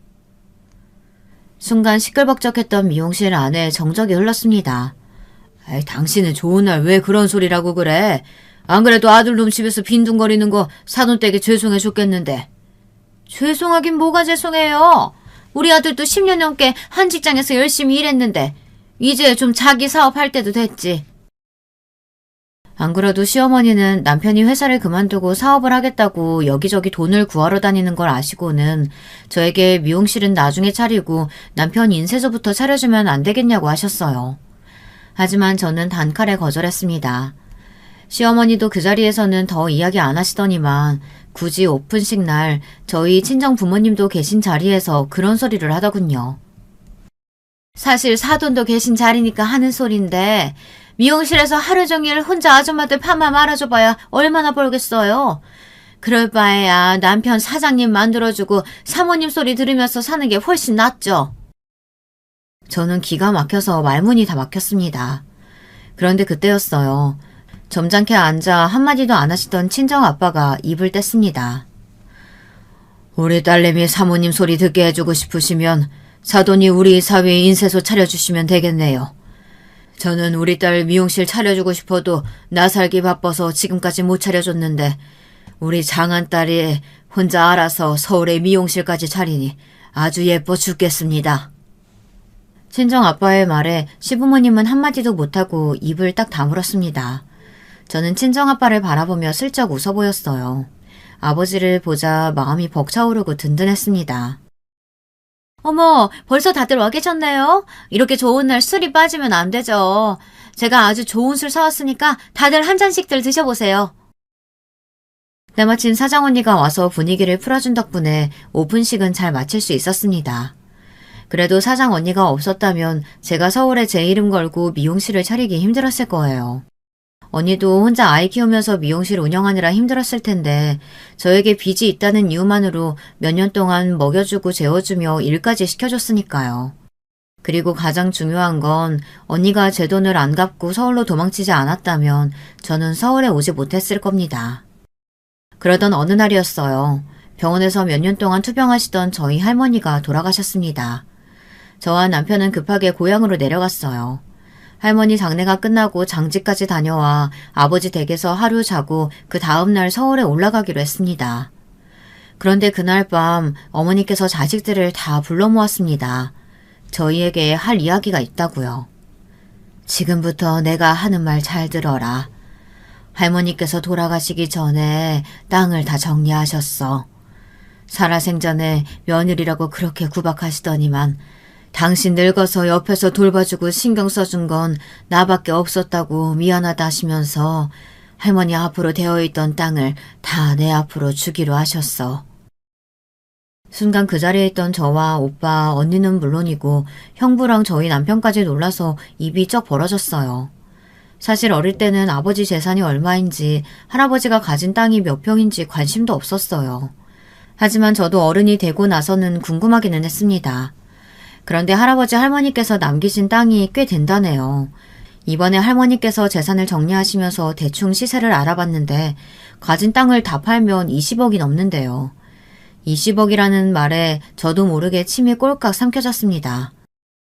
순간 시끌벅적했던 미용실 안에 정적이 흘렀습니다. 에이, 당신은 좋은 날 왜 그런 소리라고 그래? 안 그래도 아들놈 집에서 빈둥거리는 거 사돈댁에 죄송해 죽겠는데. 죄송하긴 뭐가 죄송해요. 우리 아들도 10년 넘게 한 직장에서 열심히 일했는데 이제 좀 자기 사업할 때도 됐지. 안 그래도 시어머니는 남편이 회사를 그만두고 사업을 하겠다고 여기저기 돈을 구하러 다니는 걸 아시고는 저에게 미용실은 나중에 차리고 남편 인쇄소부터 차려주면 안 되겠냐고 하셨어요. 하지만 저는 단칼에 거절했습니다. 시어머니도 그 자리에서는 더 이야기 안 하시더니만 굳이 오픈식 날 저희 친정 부모님도 계신 자리에서 그런 소리를 하더군요. 사실 사돈도 계신 자리니까 하는 소린데 미용실에서 하루 종일 혼자 아줌마들 파마 말아줘봐야 얼마나 벌겠어요. 그럴 바에야 남편 사장님 만들어주고 사모님 소리 들으면서 사는 게 훨씬 낫죠. 저는 기가 막혀서 말문이 다 막혔습니다. 그런데 그때였어요. 점잖게 앉아 한마디도 안 하시던 친정아빠가 입을 뗐습니다. 우리 딸내미 사모님 소리 듣게 해주고 싶으시면 사돈이 우리 사위에 인쇄소 차려주시면 되겠네요. 저는 우리 딸 미용실 차려주고 싶어도 나 살기 바빠서 지금까지 못 차려줬는데 우리 장안딸이 혼자 알아서 서울에 미용실까지 차리니 아주 예뻐 죽겠습니다. 친정아빠의 말에 시부모님은 한마디도 못하고 입을 딱 다물었습니다. 저는 친정아빠를 바라보며 슬쩍 웃어 보였어요. 아버지를 보자 마음이 벅차오르고 든든했습니다. 어머, 벌써 다들 와 계셨네요? 이렇게 좋은 날 술이 빠지면 안 되죠. 제가 아주 좋은 술 사왔으니까 다들 한 잔씩들 드셔보세요. 때마침 사장언니가 와서 분위기를 풀어준 덕분에 오픈식은 잘 마칠 수 있었습니다. 그래도 사장언니가 없었다면 제가 서울에 제 이름 걸고 미용실을 차리기 힘들었을 거예요. 언니도 혼자 아이 키우면서 미용실 운영하느라 힘들었을 텐데 저에게 빚이 있다는 이유만으로 몇 년 동안 먹여주고 재워주며 일까지 시켜줬으니까요. 그리고 가장 중요한 건 언니가 제 돈을 안 갚고 서울로 도망치지 않았다면 저는 서울에 오지 못했을 겁니다. 그러던 어느 날이었어요. 병원에서 몇 년 동안 투병하시던 저희 할머니가 돌아가셨습니다. 저와 남편은 급하게 고향으로 내려갔어요. 할머니 장례가 끝나고 장지까지 다녀와 아버지 댁에서 하루 자고 그 다음날 서울에 올라가기로 했습니다. 그런데 그날 밤 어머니께서 자식들을 다 불러 모았습니다. 저희에게 할 이야기가 있다고요. 지금부터 내가 하는 말 잘 들어라. 할머니께서 돌아가시기 전에 땅을 다 정리하셨어. 살아생전에 며느리라고 그렇게 구박하시더니만 당신 늙어서 옆에서 돌봐주고 신경 써준 건 나밖에 없었다고 미안하다 하시면서 할머니 앞으로 되어있던 땅을 다 내 앞으로 주기로 하셨어. 순간 그 자리에 있던 저와 오빠, 언니는 물론이고 형부랑 저희 남편까지 놀라서 입이 쩍 벌어졌어요. 사실 어릴 때는 아버지 재산이 얼마인지 할아버지가 가진 땅이 몇 평인지 관심도 없었어요. 하지만 저도 어른이 되고 나서는 궁금하기는 했습니다. 그런데 할아버지 할머니께서 남기신 땅이 꽤 된다네요. 이번에 할머니께서 재산을 정리하시면서 대충 시세를 알아봤는데 가진 땅을 다 팔면 20억이 넘는데요. 20억이라는 말에 저도 모르게 침이 꼴깍 삼켜졌습니다.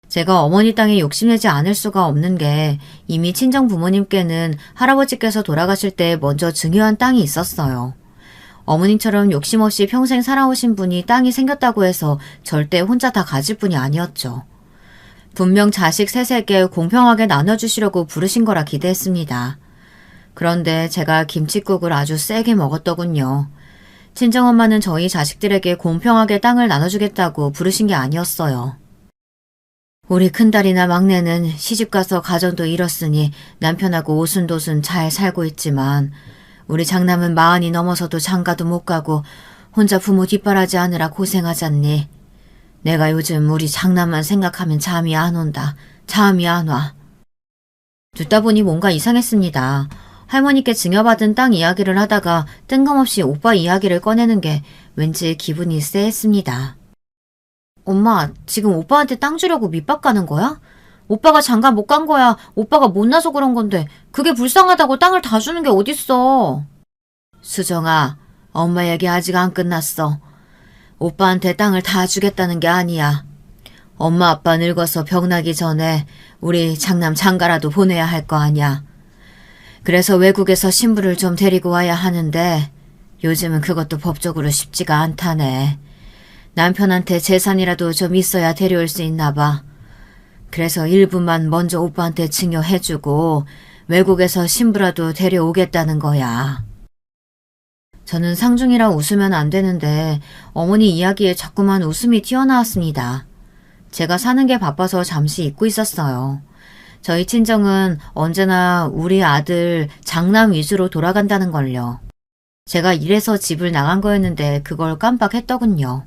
제가 어머니 땅에 욕심내지 않을 수가 없는 게 이미 친정 부모님께는 할아버지께서 돌아가실 때 먼저 증여한 땅이 있었어요. 어머님처럼 욕심 없이 평생 살아오신 분이 땅이 생겼다고 해서 절대 혼자 다 가질 분이 아니었죠. 분명 자식 셋에게 공평하게 나눠주시려고 부르신 거라 기대했습니다. 그런데 제가 김칫국을 아주 세게 먹었더군요. 친정엄마는 저희 자식들에게 공평하게 땅을 나눠주겠다고 부르신 게 아니었어요. 우리 큰딸이나 막내는 시집가서 가정도 잃었으니 남편하고 오순도순 잘 살고 있지만 우리 장남은 40이 넘어서도 장가도 못 가고 혼자 부모 뒷바라지 하느라 고생하잖니. 내가 요즘 우리 장남만 생각하면 잠이 안 온다. 잠이 안 와. 듣다 보니 뭔가 이상했습니다. 할머니께 증여받은 땅 이야기를 하다가 뜬금없이 오빠 이야기를 꺼내는 게 왠지 기분이 쎄했습니다. 엄마, 지금 오빠한테 땅 주려고 밑밥 가는 거야? 오빠가 장가 못 간 거야. 오빠가 못나서 그런 건데 그게 불쌍하다고 땅을 다 주는 게 어딨어. 수정아, 엄마 얘기 아직 안 끝났어. 오빠한테 땅을 다 주겠다는 게 아니야. 엄마 아빠 늙어서 병나기 전에 우리 장남 장가라도 보내야 할 거 아니야. 그래서 외국에서 신부를 좀 데리고 와야 하는데 요즘은 그것도 법적으로 쉽지가 않다네. 남편한테 재산이라도 좀 있어야 데려올 수 있나 봐. 그래서 일부만 먼저 오빠한테 증여해주고 외국에서 신부라도 데려오겠다는 거야. 저는 상중이라 웃으면 안 되는데 어머니 이야기에 자꾸만 웃음이 튀어나왔습니다. 제가 사는 게 바빠서 잠시 잊고 있었어요. 저희 친정은 언제나 우리 아들 장남 위주로 돌아간다는 걸요. 제가 일해서 집을 나간 거였는데 그걸 깜빡했더군요.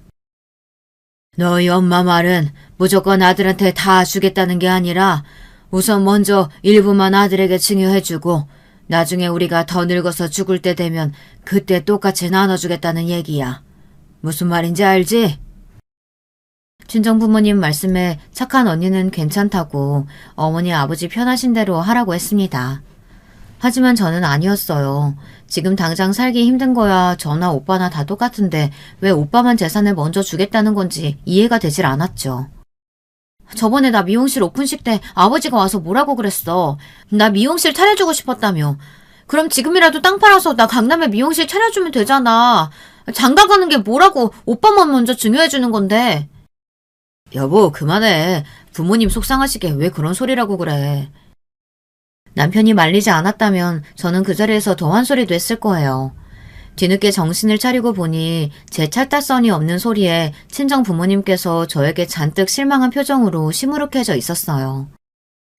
너희 엄마 말은 무조건 아들한테 다 주겠다는 게 아니라 우선 먼저 일부만 아들에게 증여해주고 나중에 우리가 더 늙어서 죽을 때 되면 그때 똑같이 나눠주겠다는 얘기야. 무슨 말인지 알지? 친정부모님 말씀에 착한 언니는 괜찮다고 어머니 아버지 편하신 대로 하라고 했습니다. 하지만 저는 아니었어요. 지금 당장 살기 힘든 거야 저나 오빠나 다 똑같은데 왜 오빠만 재산을 먼저 주겠다는 건지 이해가 되질 않았죠. 저번에 나 미용실 오픈식 때 아버지가 와서 뭐라고 그랬어. 나 미용실 차려주고 싶었다며. 그럼 지금이라도 땅 팔아서 나 강남에 미용실 차려주면 되잖아. 장가 가는 게 뭐라고 오빠만 먼저 증여해주는 건데. 여보 그만해. 부모님 속상하시게 왜 그런 소리라고 그래. 남편이 말리지 않았다면 저는 그 자리에서 더 한 소리도 했을 거예요. 뒤늦게 정신을 차리고 보니 제 찰떡선이 없는 소리에 친정 부모님께서 저에게 잔뜩 실망한 표정으로 시무룩해져 있었어요.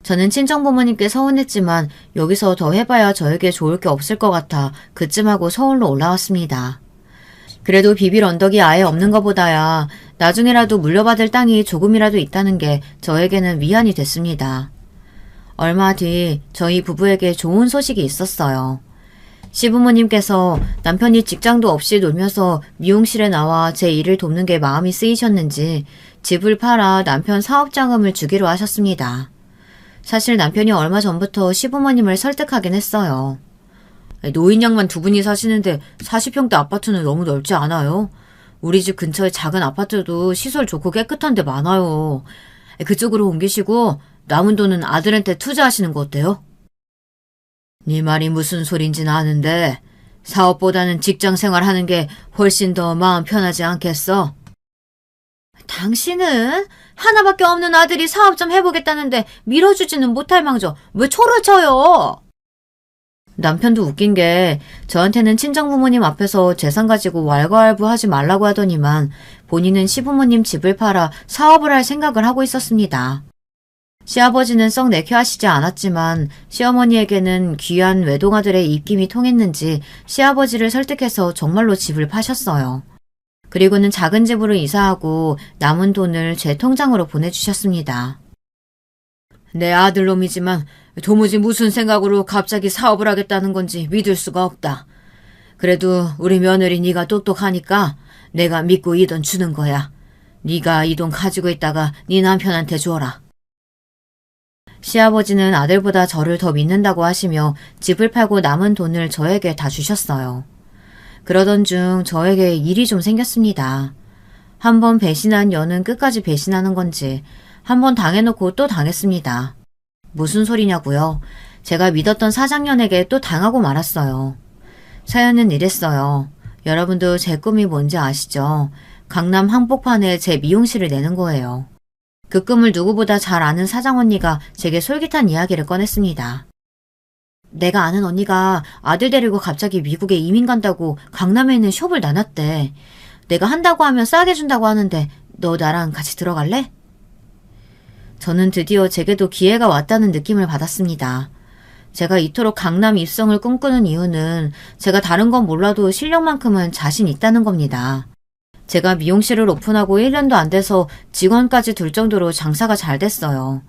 저는 친정 부모님께 서운했지만 여기서 더 해봐야 저에게 좋을 게 없을 것 같아 그쯤 하고 서울로 올라왔습니다. 그래도 비빌 언덕이 아예 없는 것보다야 나중에라도 물려받을 땅이 조금이라도 있다는 게 저에게는 위안이 됐습니다. 얼마 뒤 저희 부부에게 좋은 소식이 있었어요. 시부모님께서 남편이 직장도 없이 놀면서 미용실에 나와 제 일을 돕는 게 마음이 쓰이셨는지 집을 팔아 남편 사업자금을 주기로 하셨습니다. 사실 남편이 얼마 전부터 시부모님을 설득하긴 했어요. 노인양만 두 분이 사시는데 40평대 아파트는 너무 넓지 않아요? 우리 집 근처에 작은 아파트도 시설 좋고 깨끗한 데 많아요. 그쪽으로 옮기시고 남은 돈은 아들한테 투자하시는 거 어때요? 네 말이 무슨 소린지는 아는데 사업보다는 직장 생활하는 게 훨씬 더 마음 편하지 않겠어? 당신은 하나밖에 없는 아들이 사업 좀 해보겠다는데 밀어주지는 못할 망정 왜 초를 쳐요? 남편도 웃긴 게 저한테는 친정부모님 앞에서 재산 가지고 왈가왈부하지 말라고 하더니만 본인은 시부모님 집을 팔아 사업을 할 생각을 하고 있었습니다. 시아버지는 썩 내켜하시지 않았지만 시어머니에게는 귀한 외동아들의 입김이 통했는지 시아버지를 설득해서 정말로 집을 파셨어요. 그리고는 작은 집으로 이사하고 남은 돈을 제 통장으로 보내주셨습니다. 내 아들놈이지만 도무지 무슨 생각으로 갑자기 사업을 하겠다는 건지 믿을 수가 없다. 그래도 우리 며느리 네가 똑똑하니까 내가 믿고 이 돈 주는 거야. 네가 이 돈 가지고 있다가 네 남편한테 줘라. 시아버지는 아들보다 저를 더 믿는다고 하시며 집을 팔고 남은 돈을 저에게 다 주셨어요. 그러던 중 저에게 일이 좀 생겼습니다. 한 번 배신한 여는 끝까지 배신하는 건지 한 번 당해놓고 또 당했습니다. 무슨 소리냐고요? 제가 믿었던 사장년에게 또 당하고 말았어요. 사연은 이랬어요. 여러분도 제 꿈이 뭔지 아시죠? 강남 한복판에 제 미용실을 내는 거예요. 그 꿈을 누구보다 잘 아는 사장 언니가 제게 솔깃한 이야기를 꺼냈습니다. 내가 아는 언니가 아들 데리고 갑자기 미국에 이민 간다고 강남에 있는 숍을 나눴대. 내가 한다고 하면 싸게 준다고 하는데 너 나랑 같이 들어갈래? 저는 드디어 제게도 기회가 왔다는 느낌을 받았습니다. 제가 이토록 강남 입성을 꿈꾸는 이유는 제가 다른 건 몰라도 실력만큼은 자신 있다는 겁니다. 제가 미용실을 오픈하고 1년도 안 돼서 직원까지 둘 정도로 장사가 잘 됐어요.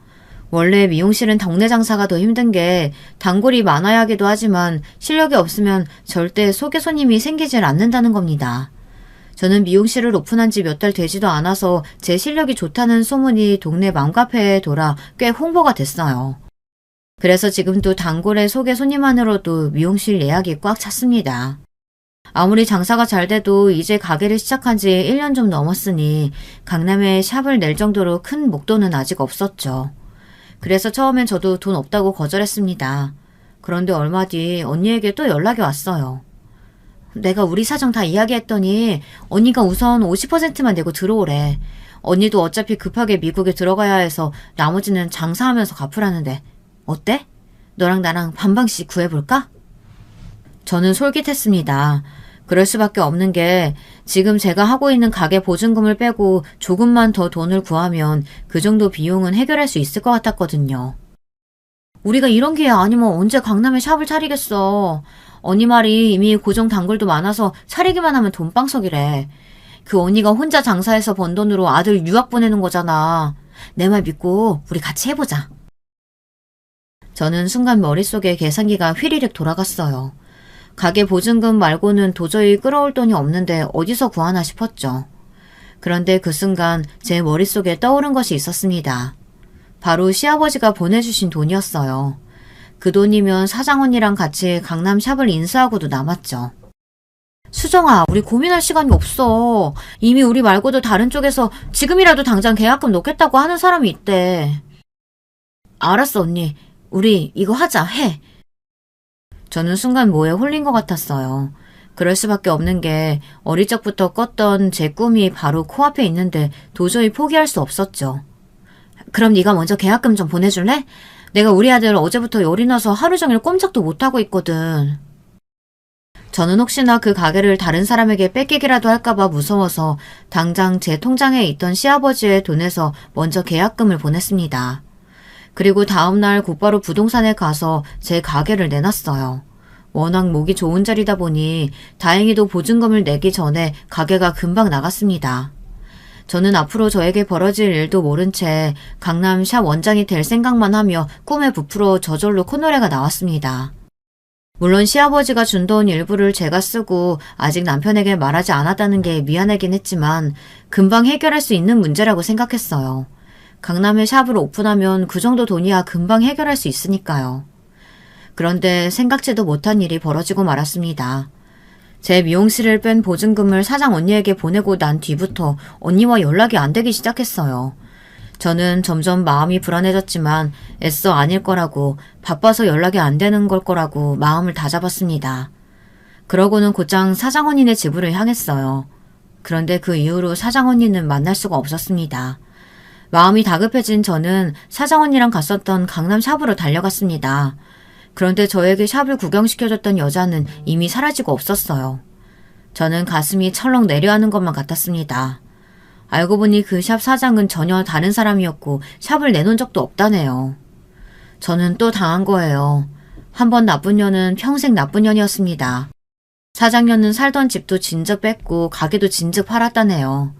원래 미용실은 동네 장사가 더 힘든 게 단골이 많아야 하기도 하지만 실력이 없으면 절대 소개 손님이 생기질 않는다는 겁니다. 저는 미용실을 오픈한 지 몇 달 되지도 않아서 제 실력이 좋다는 소문이 동네 맘카페에 돌아 꽤 홍보가 됐어요. 그래서 지금도 단골의 소개 손님만으로도 미용실 예약이 꽉 찼습니다. 아무리 장사가 잘 돼도 이제 가게를 시작한 지 1년 좀 넘었으니 강남에 샵을 낼 정도로 큰 목돈은 아직 없었죠. 그래서 처음엔 저도 돈 없다고 거절했습니다. 그런데 얼마 뒤 언니에게 또 연락이 왔어요. 내가 우리 사정 다 이야기했더니 언니가 우선 50%만 내고 들어오래. 언니도 어차피 급하게 미국에 들어가야 해서 나머지는 장사하면서 갚으라는데 어때? 너랑 나랑 반반씩 구해볼까? 저는 솔깃했습니다. 그럴 수밖에 없는 게 지금 제가 하고 있는 가게 보증금을 빼고 조금만 더 돈을 구하면 그 정도 비용은 해결할 수 있을 것 같았거든요. 우리가 이런 기회 아니면 언제 강남에 샵을 차리겠어. 언니 말이 이미 고정 단골도 많아서 차리기만 하면 돈방석이래. 그 언니가 혼자 장사해서 번 돈으로 아들 유학 보내는 거잖아. 내 말 믿고 우리 같이 해보자. 저는 순간 머릿속에 계산기가 휘리릭 돌아갔어요. 가게 보증금 말고는 도저히 끌어올 돈이 없는데 어디서 구하나 싶었죠. 그런데 그 순간 제 머릿속에 떠오른 것이 있었습니다. 바로 시아버지가 보내주신 돈이었어요. 그 돈이면 사장 언니랑 같이 강남 샵을 인수하고도 남았죠. 수정아, 우리 고민할 시간이 없어. 이미 우리 말고도 다른 쪽에서 지금이라도 당장 계약금 넣겠다고 하는 사람이 있대. 알았어, 언니. 우리 이거 하자, 해. 저는 순간 뭐에 홀린 것 같았어요. 그럴 수밖에 없는 게 어릴 적부터 꿨던 제 꿈이 바로 코앞에 있는데 도저히 포기할 수 없었죠. 그럼 네가 먼저 계약금 좀 보내줄래? 내가 우리 아들 어제부터 열이 나서 하루 종일 꼼짝도 못하고 있거든. 저는 혹시나 그 가게를 다른 사람에게 뺏기기라도 할까봐 무서워서 당장 제 통장에 있던 시아버지의 돈에서 먼저 계약금을 보냈습니다. 그리고 다음날 곧바로 부동산에 가서 제 가게를 내놨어요. 워낙 목이 좋은 자리다 보니 다행히도 보증금을 내기 전에 가게가 금방 나갔습니다. 저는 앞으로 저에게 벌어질 일도 모른 채 강남 샵 원장이 될 생각만 하며 꿈에 부풀어 저절로 콧노래가 나왔습니다. 물론 시아버지가 준 돈 일부를 제가 쓰고 아직 남편에게 말하지 않았다는 게 미안하긴 했지만 금방 해결할 수 있는 문제라고 생각했어요. 강남에 샵을 오픈하면 그 정도 돈이야 금방 해결할 수 있으니까요. 그런데 생각지도 못한 일이 벌어지고 말았습니다. 제 미용실을 뺀 보증금을 사장 언니에게 보내고 난 뒤부터 언니와 연락이 안 되기 시작했어요. 저는 점점 마음이 불안해졌지만 애써 아닐 거라고, 바빠서 연락이 안 되는 걸 거라고 마음을 다잡았습니다. 그러고는 곧장 사장 언니네 집으로 향했어요. 그런데 그 이후로 사장 언니는 만날 수가 없었습니다. 마음이 다급해진 저는 사장 언니랑 갔었던 강남 샵으로 달려갔습니다. 그런데 저에게 샵을 구경시켜줬던 여자는 이미 사라지고 없었어요. 저는 가슴이 철렁 내려앉는 것만 같았습니다. 알고 보니 그 샵 사장은 전혀 다른 사람이었고 샵을 내놓은 적도 없다네요. 저는 또 당한 거예요. 한 번 나쁜 년은 평생 나쁜 년이었습니다. 사장년은 살던 집도 진즉 뺐고 가게도 진즉 팔았다네요.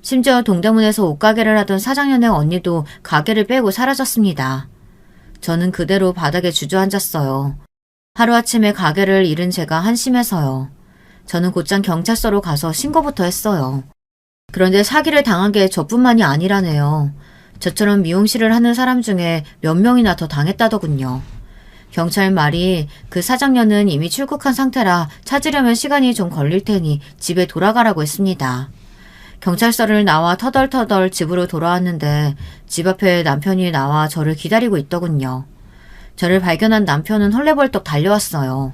심지어 동대문에서 옷가게를 하던 사장년의 언니도 가게를 빼고 사라졌습니다. 저는 그대로 바닥에 주저앉았어요. 하루아침에 가게를 잃은 제가 한심해서요. 저는 곧장 경찰서로 가서 신고부터 했어요. 그런데 사기를 당한 게 저뿐만이 아니라네요. 저처럼 미용실을 하는 사람 중에 몇 명이나 더 당했다더군요. 경찰 말이 그 사장년은 이미 출국한 상태라 찾으려면 시간이 좀 걸릴 테니 집에 돌아가라고 했습니다. 경찰서를 나와 터덜터덜 집으로 돌아왔는데 집 앞에 남편이 나와 저를 기다리고 있더군요. 저를 발견한 남편은 헐레벌떡 달려왔어요.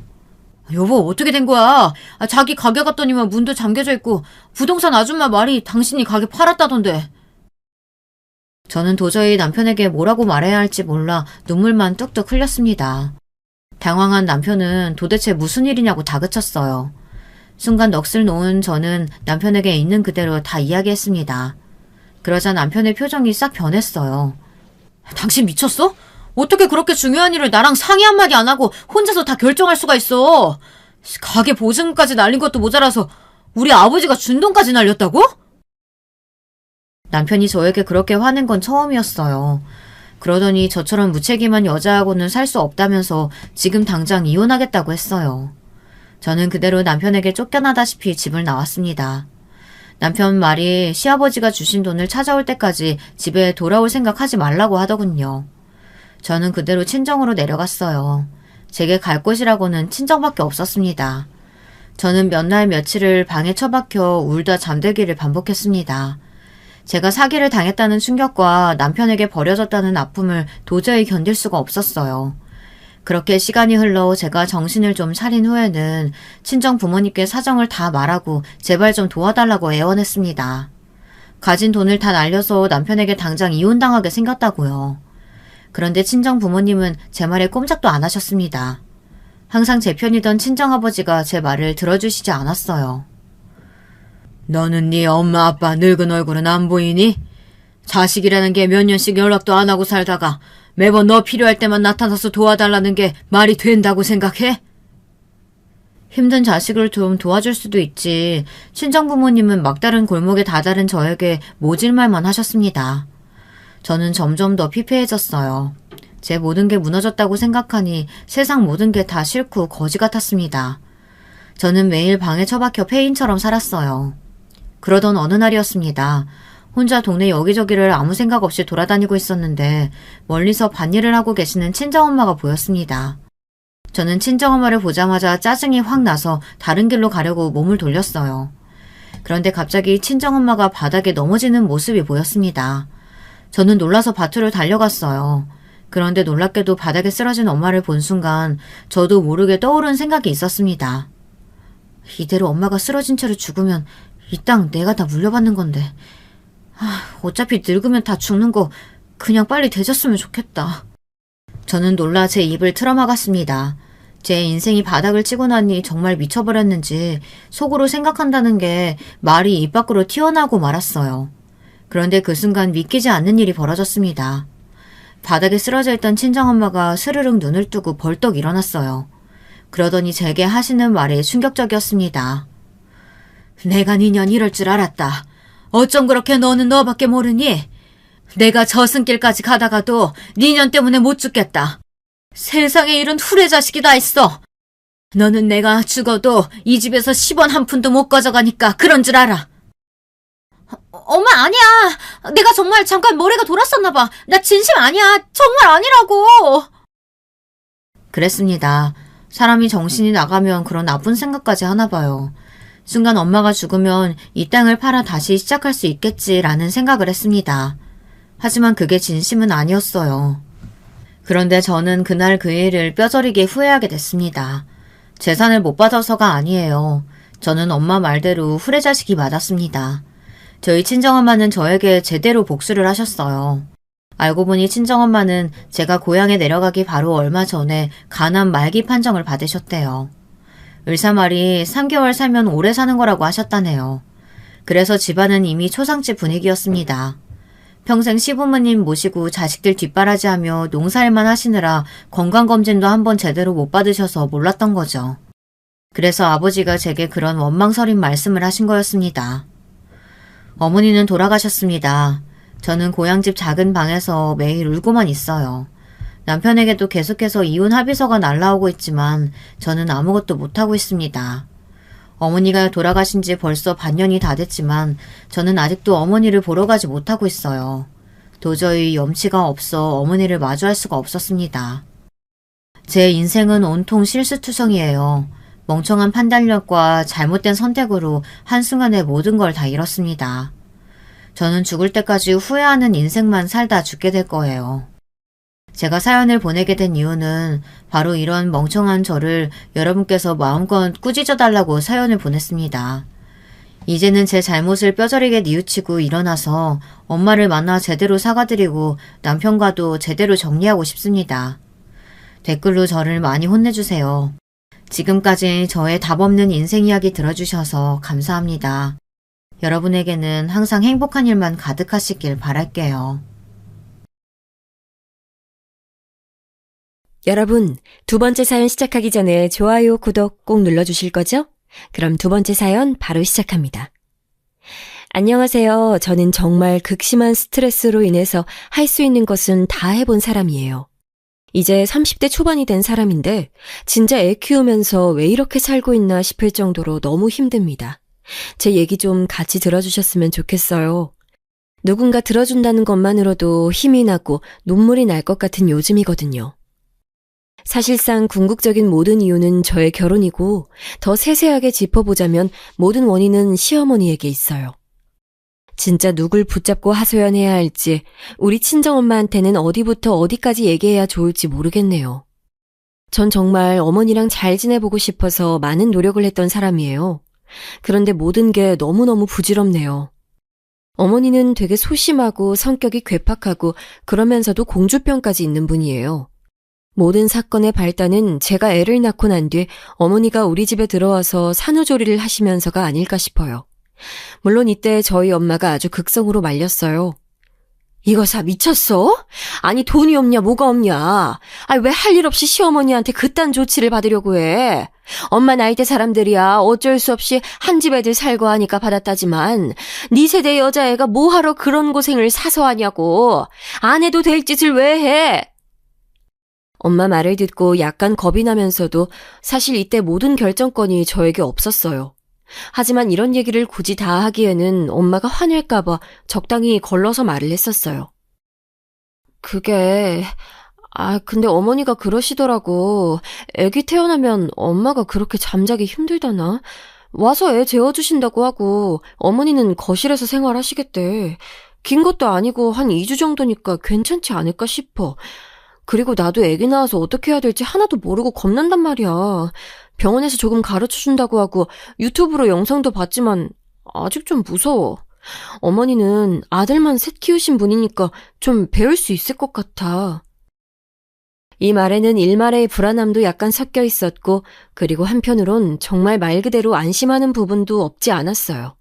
여보, 어떻게 된 거야? 자기 가게 갔더니만 문도 잠겨져 있고 부동산 아줌마 말이 당신이 가게 팔았다던데. 저는 도저히 남편에게 뭐라고 말해야 할지 몰라 눈물만 뚝뚝 흘렸습니다. 당황한 남편은 도대체 무슨 일이냐고 다그쳤어요. 순간 넋을 놓은 저는 남편에게 있는 그대로 다 이야기했습니다. 그러자 남편의 표정이 싹 변했어요. 당신 미쳤어? 어떻게 그렇게 중요한 일을 나랑 상의 한마디 안 하고 혼자서 다 결정할 수가 있어? 가게 보증금까지 날린 것도 모자라서 우리 아버지가 준 돈까지 날렸다고? 남편이 저에게 그렇게 화낸 건 처음이었어요. 그러더니 저처럼 무책임한 여자하고는 살 수 없다면서 지금 당장 이혼하겠다고 했어요. 저는 그대로 남편에게 쫓겨나다시피 집을 나왔습니다. 남편 말이 시아버지가 주신 돈을 찾아올 때까지 집에 돌아올 생각하지 말라고 하더군요. 저는 그대로 친정으로 내려갔어요. 제게 갈 곳이라고는 친정밖에 없었습니다. 저는 몇 날 며칠을 방에 처박혀 울다 잠들기를 반복했습니다. 제가 사기를 당했다는 충격과 남편에게 버려졌다는 아픔을 도저히 견딜 수가 없었어요. 그렇게 시간이 흘러 제가 정신을 좀 차린 후에는 친정 부모님께 사정을 다 말하고 제발 좀 도와달라고 애원했습니다. 가진 돈을 다 날려서 남편에게 당장 이혼당하게 생겼다고요. 그런데 친정 부모님은 제 말에 꼼짝도 안 하셨습니다. 항상 제 편이던 친정아버지가 제 말을 들어주시지 않았어요. 너는 네 엄마 아빠 늙은 얼굴은 안 보이니? 자식이라는 게 몇 년씩 연락도 안 하고 살다가 매번 너 필요할 때만 나타나서 도와달라는 게 말이 된다고 생각해? 힘든 자식을 좀 도와줄 수도 있지. 친정 부모님은 막다른 골목에 다다른 저에게 모질 말만 하셨습니다. 저는 점점 더 피폐해졌어요. 제 모든 게 무너졌다고 생각하니 세상 모든 게 다 싫고 거지 같았습니다. 저는 매일 방에 처박혀 폐인처럼 살았어요. 그러던 어느 날이었습니다. 혼자 동네 여기저기를 아무 생각 없이 돌아다니고 있었는데 멀리서 밭일을 하고 계시는 친정엄마가 보였습니다. 저는 친정엄마를 보자마자 짜증이 확 나서 다른 길로 가려고 몸을 돌렸어요. 그런데 갑자기 친정엄마가 바닥에 넘어지는 모습이 보였습니다. 저는 놀라서 밭으로 달려갔어요. 그런데 놀랍게도 바닥에 쓰러진 엄마를 본 순간 저도 모르게 떠오른 생각이 있었습니다. 이대로 엄마가 쓰러진 채로 죽으면 이 땅 내가 다 물려받는 건데. 어차피 늙으면 다 죽는 거 그냥 빨리 되졌으면 좋겠다. 저는 놀라 제 입을 틀어막았습니다. 제 인생이 바닥을 치고 나니 정말 미쳐버렸는지 속으로 생각한다는 게 말이 입 밖으로 튀어나오고 말았어요. 그런데 그 순간 믿기지 않는 일이 벌어졌습니다. 바닥에 쓰러져 있던 친정엄마가 스르륵 눈을 뜨고 벌떡 일어났어요. 그러더니 제게 하시는 말이 충격적이었습니다. 내가 니년 이럴 줄 알았다. 어쩜 그렇게 너는 너밖에 모르니? 내가 저승길까지 가다가도 니년 때문에 못 죽겠다. 세상에 이런 후레 자식이 다 있어. 너는 내가 죽어도 이 집에서 10원 한 푼도 못 가져가니까 그런 줄 알아. 엄마, 아니야. 내가 정말 잠깐 머리가 돌았었나 봐. 나 진심 아니야. 정말 아니라고. 그랬습니다. 사람이 정신이 나가면 그런 나쁜 생각까지 하나 봐요. 순간 엄마가 죽으면 이 땅을 팔아 다시 시작할 수 있겠지라는 생각을 했습니다. 하지만 그게 진심은 아니었어요. 그런데 저는 그날 그 일을 뼈저리게 후회하게 됐습니다. 재산을 못 받아서가 아니에요. 저는 엄마 말대로 후레자식이 맞았습니다. 저희 친정엄마는 저에게 제대로 복수를 하셨어요. 알고 보니 친정엄마는 제가 고향에 내려가기 바로 얼마 전에 간암 말기 판정을 받으셨대요. 의사 말이 3개월 살면 오래 사는 거라고 하셨다네요. 그래서 집안은 이미 초상집 분위기였습니다. 평생 시부모님 모시고 자식들 뒷바라지하며 농사일만 하시느라 건강검진도 한번 제대로 못 받으셔서 몰랐던 거죠. 그래서 아버지가 제게 그런 원망설인 말씀을 하신 거였습니다. 어머니는 돌아가셨습니다. 저는 고향집 작은 방에서 매일 울고만 있어요. 남편에게도 계속해서 이혼 합의서가 날라오고 있지만 저는 아무것도 못하고 있습니다. 어머니가 돌아가신 지 벌써 반년이 다 됐지만 저는 아직도 어머니를 보러 가지 못하고 있어요. 도저히 염치가 없어 어머니를 마주할 수가 없었습니다. 제 인생은 온통 실수투성이에요. 멍청한 판단력과 잘못된 선택으로 한순간에 모든 걸 다 잃었습니다. 저는 죽을 때까지 후회하는 인생만 살다 죽게 될 거예요. 제가 사연을 보내게 된 이유는 바로 이런 멍청한 저를 여러분께서 마음껏 꾸짖어달라고 사연을 보냈습니다. 이제는 제 잘못을 뼈저리게 뉘우치고 일어나서 엄마를 만나 제대로 사과드리고 남편과도 제대로 정리하고 싶습니다. 댓글로 저를 많이 혼내주세요. 지금까지 저의 답없는 인생 이야기 들어주셔서 감사합니다. 여러분에게는 항상 행복한 일만 가득하시길 바랄게요. 여러분, 두 번째 사연 시작하기 전에 좋아요, 구독 꼭 눌러주실 거죠? 그럼 두 번째 사연 바로 시작합니다. 안녕하세요. 저는 정말 극심한 스트레스로 인해서 할 수 있는 것은 다 해본 사람이에요. 이제 30대 초반이 된 사람인데 진짜 애 키우면서 왜 이렇게 살고 있나 싶을 정도로 너무 힘듭니다. 제 얘기 좀 같이 들어주셨으면 좋겠어요. 누군가 들어준다는 것만으로도 힘이 나고 눈물이 날 것 같은 요즘이거든요. 사실상 궁극적인 모든 이유는 저의 결혼이고 더 세세하게 짚어보자면 모든 원인은 시어머니에게 있어요. 진짜 누굴 붙잡고 하소연해야 할지 우리 친정엄마한테는 어디부터 어디까지 얘기해야 좋을지 모르겠네요. 전 정말 어머니랑 잘 지내보고 싶어서 많은 노력을 했던 사람이에요. 그런데 모든 게 너무너무 부질없네요. 어머니는 되게 소심하고 성격이 괴팍하고 그러면서도 공주병까지 있는 분이에요. 모든 사건의 발단은 제가 애를 낳고 난 뒤 어머니가 우리 집에 들어와서 산후조리를 하시면서가 아닐까 싶어요. 물론 이때 저희 엄마가 아주 극성으로 말렸어요. 이거 사 미쳤어? 아니 돈이 없냐 뭐가 없냐. 왜 할 일 없이 시어머니한테 그딴 조치를 받으려고 해. 엄마 나이대 사람들이야 어쩔 수 없이 한 집 애들 살고 하니까 받았다지만 네 세대 여자애가 뭐하러 그런 고생을 사서 하냐고. 안 해도 될 짓을 왜 해? 엄마 말을 듣고 약간 겁이 나면서도 사실 이때 모든 결정권이 저에게 없었어요. 하지만 이런 얘기를 굳이 다 하기에는 엄마가 화낼까봐 적당히 걸러서 말을 했었어요. 근데 어머니가 그러시더라고. 애기 태어나면 엄마가 그렇게 잠자기 힘들다나? 와서 애 재워주신다고 하고 어머니는 거실에서 생활하시겠대. 긴 것도 아니고 한 2주 정도니까 괜찮지 않을까 싶어. 그리고 나도 애기 낳아서 어떻게 해야 될지 하나도 모르고 겁난단 말이야. 병원에서 조금 가르쳐준다고 하고 유튜브로 영상도 봤지만 아직 좀 무서워. 어머니는 아들만 셋 키우신 분이니까 좀 배울 수 있을 것 같아. 이 말에는 일말의 불안함도 약간 섞여 있었고 그리고 한편으론 정말 말 그대로 안심하는 부분도 없지 않았어요.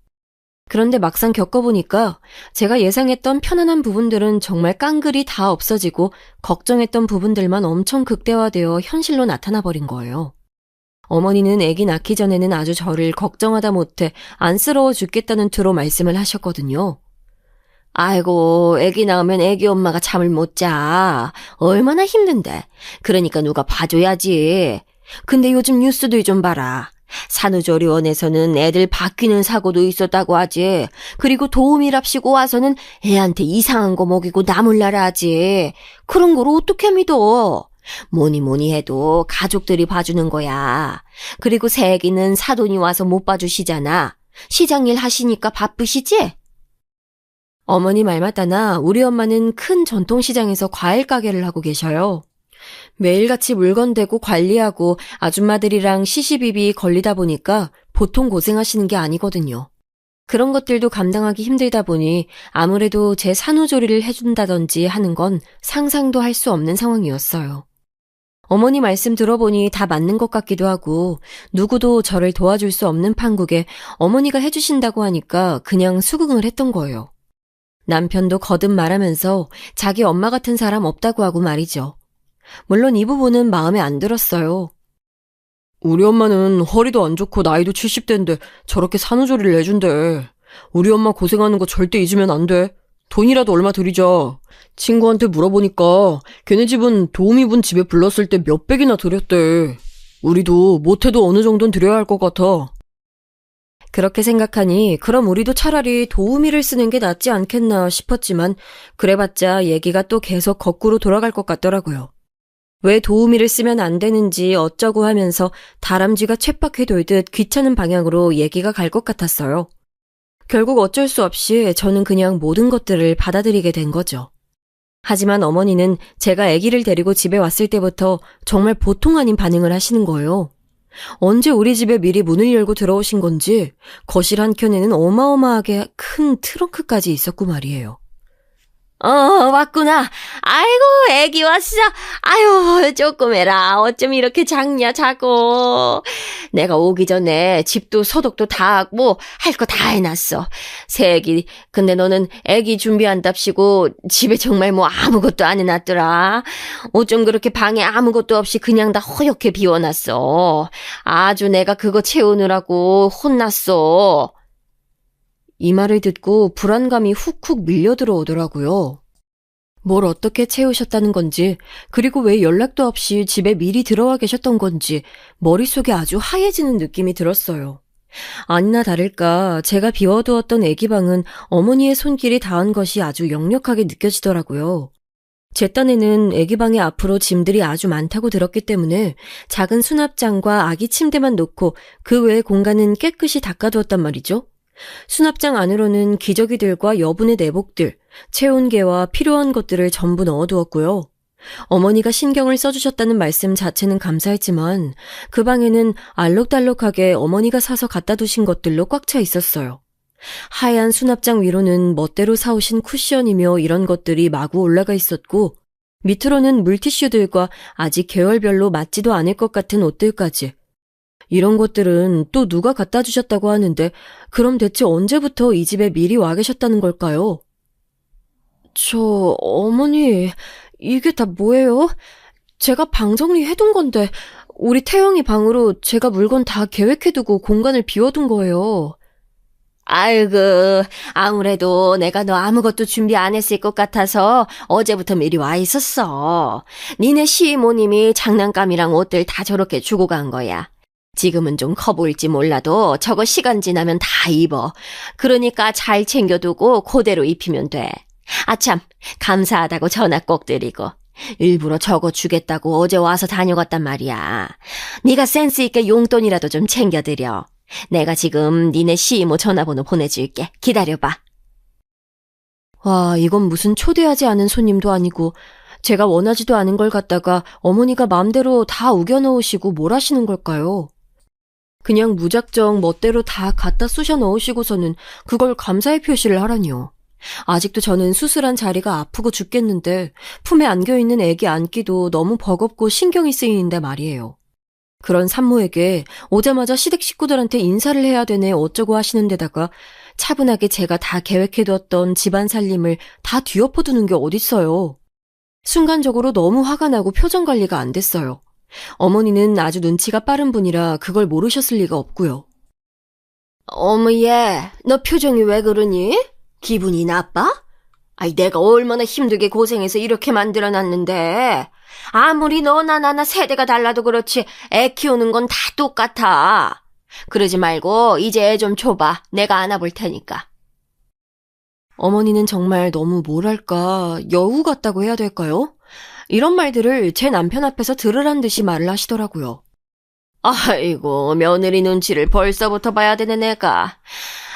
그런데 막상 겪어보니까 제가 예상했던 편안한 부분들은 정말 깡그리 다 없어지고 걱정했던 부분들만 엄청 극대화되어 현실로 나타나 버린 거예요. 어머니는 아기 낳기 전에는 아주 저를 걱정하다 못해 안쓰러워 죽겠다는 투로 말씀을 하셨거든요. 아이고, 아기 낳으면 아기 엄마가 잠을 못 자. 얼마나 힘든데. 그러니까 누가 봐줘야지. 근데 요즘 뉴스들 좀 봐라. 산후조리원에서는 애들 바뀌는 사고도 있었다고 하지. 그리고 도우미랍시고 와서는 애한테 이상한 거 먹이고 나몰라라 하지. 그런 걸 어떻게 믿어? 뭐니 해도 가족들이 봐주는 거야. 그리고 새애기는 사돈이 와서 못 봐주시잖아. 시장일 하시니까 바쁘시지? 어머니 말 맞다나 우리 엄마는 큰 전통시장에서 과일 가게를 하고 계셔요. 매일같이 물건 대고 관리하고 아줌마들이랑 시시비비 걸리다 보니까 보통 고생하시는 게 아니거든요. 그런 것들도 감당하기 힘들다 보니 아무래도 제 산후조리를 해준다든지 하는 건 상상도 할 수 없는 상황이었어요. 어머니 말씀 들어보니 다 맞는 것 같기도 하고 누구도 저를 도와줄 수 없는 판국에 어머니가 해주신다고 하니까 그냥 수긍을 했던 거예요. 남편도 거듭 말하면서 자기 엄마 같은 사람 없다고 하고 말이죠. 물론 이 부분은 마음에 안 들었어요. 우리 엄마는 허리도 안 좋고 나이도 70대인데 저렇게 산후조리를 해준대. 우리 엄마 고생하는 거 절대 잊으면 안 돼. 돈이라도 얼마 드리자. 친구한테 물어보니까 걔네 집은 도우미분 집에 불렀을 때 몇백이나 드렸대. 우리도 못해도 어느 정도는 드려야 할 것 같아. 그렇게 생각하니 그럼 우리도 차라리 도우미를 쓰는 게 낫지 않겠나 싶었지만 그래봤자 얘기가 또 계속 거꾸로 돌아갈 것 같더라고요. 왜 도우미를 쓰면 안 되는지 어쩌고 하면서 다람쥐가 쳇바퀴 돌듯 귀찮은 방향으로 얘기가 갈 것 같았어요. 결국 어쩔 수 없이 저는 그냥 모든 것들을 받아들이게 된 거죠. 하지만 어머니는 제가 아기를 데리고 집에 왔을 때부터 정말 보통 아닌 반응을 하시는 거예요. 언제 우리 집에 미리 문을 열고 들어오신 건지 거실 한켠에는 어마어마하게 큰 트렁크까지 있었고 말이에요. 왔구나. 아이고, 애기 왔어. 아유, 조그매라. 어쩜 이렇게 작냐, 작어. 내가 오기 전에 집도 소독도 다 하고 할 거 다 해놨어. 새애기, 근데 너는 애기 준비한답시고 집에 정말 뭐 아무것도 안 해놨더라. 어쩜 그렇게 방에 아무것도 없이 그냥 다 허옇게 비워놨어. 아주 내가 그거 채우느라고 혼났어. 이 말을 듣고 불안감이 훅훅 밀려들어 오더라고요. 뭘 어떻게 채우셨다는 건지, 그리고 왜 연락도 없이 집에 미리 들어와 계셨던 건지 머릿속에 아주 하얘지는 느낌이 들었어요. 아니나 다를까 제가 비워두었던 아기 방은 어머니의 손길이 닿은 것이 아주 역력하게 느껴지더라고요. 제 딴에는 아기 방의 앞으로 짐들이 아주 많다고 들었기 때문에 작은 수납장과 아기 침대만 놓고 그 외의 공간은 깨끗이 닦아두었단 말이죠. 수납장 안으로는 기저귀들과 여분의 내복들, 체온계와 필요한 것들을 전부 넣어두었고요. 어머니가 신경을 써주셨다는 말씀 자체는 감사했지만 그 방에는 알록달록하게 어머니가 사서 갖다 두신 것들로 꽉 차 있었어요. 하얀 수납장 위로는 멋대로 사오신 쿠션이며 이런 것들이 마구 올라가 있었고 밑으로는 물티슈들과 아직 계열별로 맞지도 않을 것 같은 옷들까지. 이런 것들은 또 누가 갖다 주셨다고 하는데 그럼 대체 언제부터 이 집에 미리 와 계셨다는 걸까요? 어머니, 이게 다 뭐예요? 제가 방 정리해둔 건데 우리 태영이 방으로 제가 물건 다 계획해두고 공간을 비워둔 거예요. 아이고, 아무래도 내가 너 아무것도 준비 안 했을 것 같아서 어제부터 미리 와 있었어. 니네 시모님이 장난감이랑 옷들 다 저렇게 주고 간 거야. 지금은 좀 커 보일지 몰라도 저거 시간 지나면 다 입어. 그러니까 잘 챙겨두고 그대로 입히면 돼. 아참, 감사하다고 전화 꼭 드리고. 일부러 저거 주겠다고 어제 와서 다녀갔단 말이야. 네가 센스 있게 용돈이라도 좀 챙겨드려. 내가 지금 니네 시이모 전화번호 보내줄게. 기다려봐. 와, 이건 무슨 초대하지 않은 손님도 아니고 제가 원하지도 않은 걸 갖다가 어머니가 마음대로 다 우겨넣으시고 뭘 하시는 걸까요? 그냥 무작정 멋대로 다 갖다 쑤셔 넣으시고서는 그걸 감사의 표시를 하라니요. 아직도 저는 수술한 자리가 아프고 죽겠는데 품에 안겨있는 애기 안기도 너무 버겁고 신경이 쓰이는데 말이에요. 그런 산모에게 오자마자 시댁 식구들한테 인사를 해야 되네 어쩌고 하시는 데다가 차분하게 제가 다 계획해두었던 집안 살림을 다 뒤엎어두는 게 어딨어요. 순간적으로 너무 화가 나고 표정 관리가 안 됐어요. 어머니는 아주 눈치가 빠른 분이라 그걸 모르셨을 리가 없고요. 어머 얘, 너 표정이 왜 그러니? 기분이 나빠? 아이 내가 얼마나 힘들게 고생해서 이렇게 만들어놨는데 아무리 너나 나나 세대가 달라도 그렇지 애 키우는 건 다 똑같아. 그러지 말고 이제 애 좀 줘봐. 내가 안아볼 테니까. 어머니는 정말 너무 뭐랄까 여우 같다고 해야 될까요? 이런 말들을 제 남편 앞에서 들으란 듯이 말을 하시더라고요. 아이고 며느리 눈치를 벌써부터 봐야 되는 애가.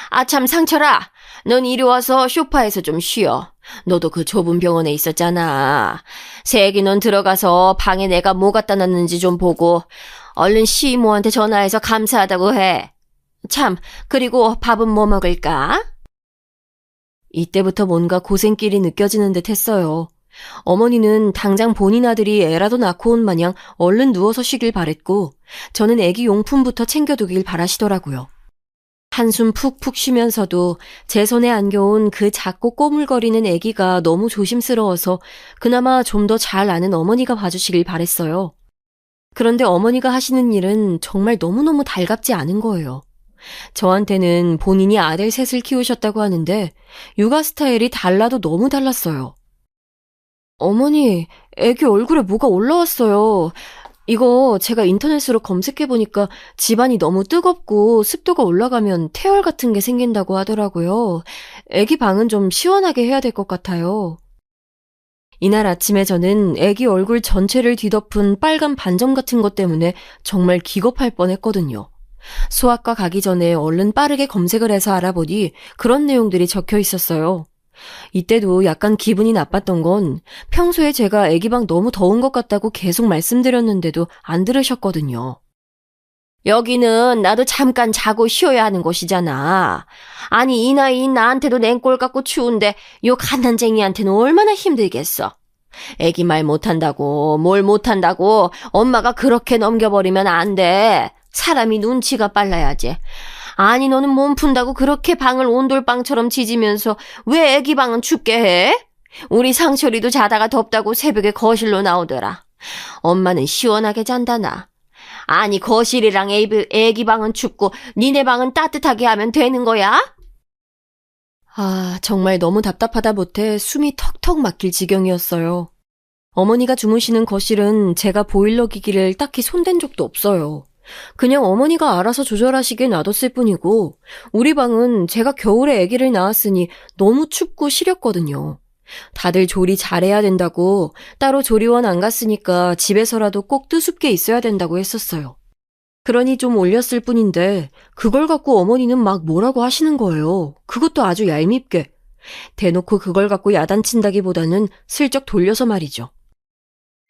아참 상철아, 넌 이리 와서 소파에서 좀 쉬어. 너도 그 좁은 병원에 있었잖아. 새애기 넌 들어가서 방에 내가 뭐 갖다 놨는지 좀 보고 얼른 시이모한테 전화해서 감사하다고 해. 참, 그리고 밥은 뭐 먹을까? 이때부터 뭔가 고생길이 느껴지는 듯 했어요. 어머니는 당장 본인 아들이 애라도 낳고 온 마냥 얼른 누워서 쉬길 바랬고 저는 애기 용품부터 챙겨두길 바라시더라고요. 한숨 푹푹 쉬면서도 제 손에 안겨온 그 작고 꼬물거리는 아기가 너무 조심스러워서 그나마 좀 더 잘 아는 어머니가 봐주시길 바랬어요. 그런데 어머니가 하시는 일은 정말 너무너무 달갑지 않은 거예요. 저한테는 본인이 아들 셋을 키우셨다고 하는데 육아 스타일이 달라도 너무 달랐어요. 어머니, 아기 얼굴에 뭐가 올라왔어요. 이거 제가 인터넷으로 검색해보니까 집안이 너무 뜨겁고 습도가 올라가면 태열 같은 게 생긴다고 하더라고요. 아기 방은 좀 시원하게 해야 될 것 같아요. 이날 아침에 저는 아기 얼굴 전체를 뒤덮은 빨간 반점 같은 것 때문에 정말 기겁할 뻔했거든요. 소아과 가기 전에 얼른 빠르게 검색을 해서 알아보니 그런 내용들이 적혀 있었어요. 이때도 약간 기분이 나빴던 건 평소에 제가 아기 방 너무 더운 것 같다고 계속 말씀드렸는데도 안 들으셨거든요. 여기는 나도 잠깐 자고 쉬어야 하는 곳이잖아. 아니 이 나이인 나한테도 냉골 같고 추운데 요 갓난쟁이한테는 얼마나 힘들겠어. 아기 말 못한다고 뭘 못한다고 엄마가 그렇게 넘겨버리면 안 돼. 사람이 눈치가 빨라야지. 아니 너는 몸 푼다고 그렇게 방을 온돌방처럼 지지면서 왜 애기 방은 춥게 해? 우리 상철이도 자다가 덥다고 새벽에 거실로 나오더라. 엄마는 시원하게 잔다나. 아니 거실이랑 애기 방은 춥고 니네 방은 따뜻하게 하면 되는 거야? 아, 정말 너무 답답하다 못해 숨이 턱턱 막힐 지경이었어요. 어머니가 주무시는 거실은 제가 보일러 기기를 딱히 손댄 적도 없어요. 그냥 어머니가 알아서 조절하시게 놔뒀을 뿐이고 우리 방은 제가 겨울에 아기를 낳았으니 너무 춥고 시렸거든요. 다들 조리 잘해야 된다고 따로 조리원 안 갔으니까 집에서라도 꼭 뜨습게 있어야 된다고 했었어요. 그러니 좀 올렸을 뿐인데 그걸 갖고 어머니는 막 뭐라고 하시는 거예요. 그것도 아주 얄밉게. 대놓고 그걸 갖고 야단친다기보다는 슬쩍 돌려서 말이죠.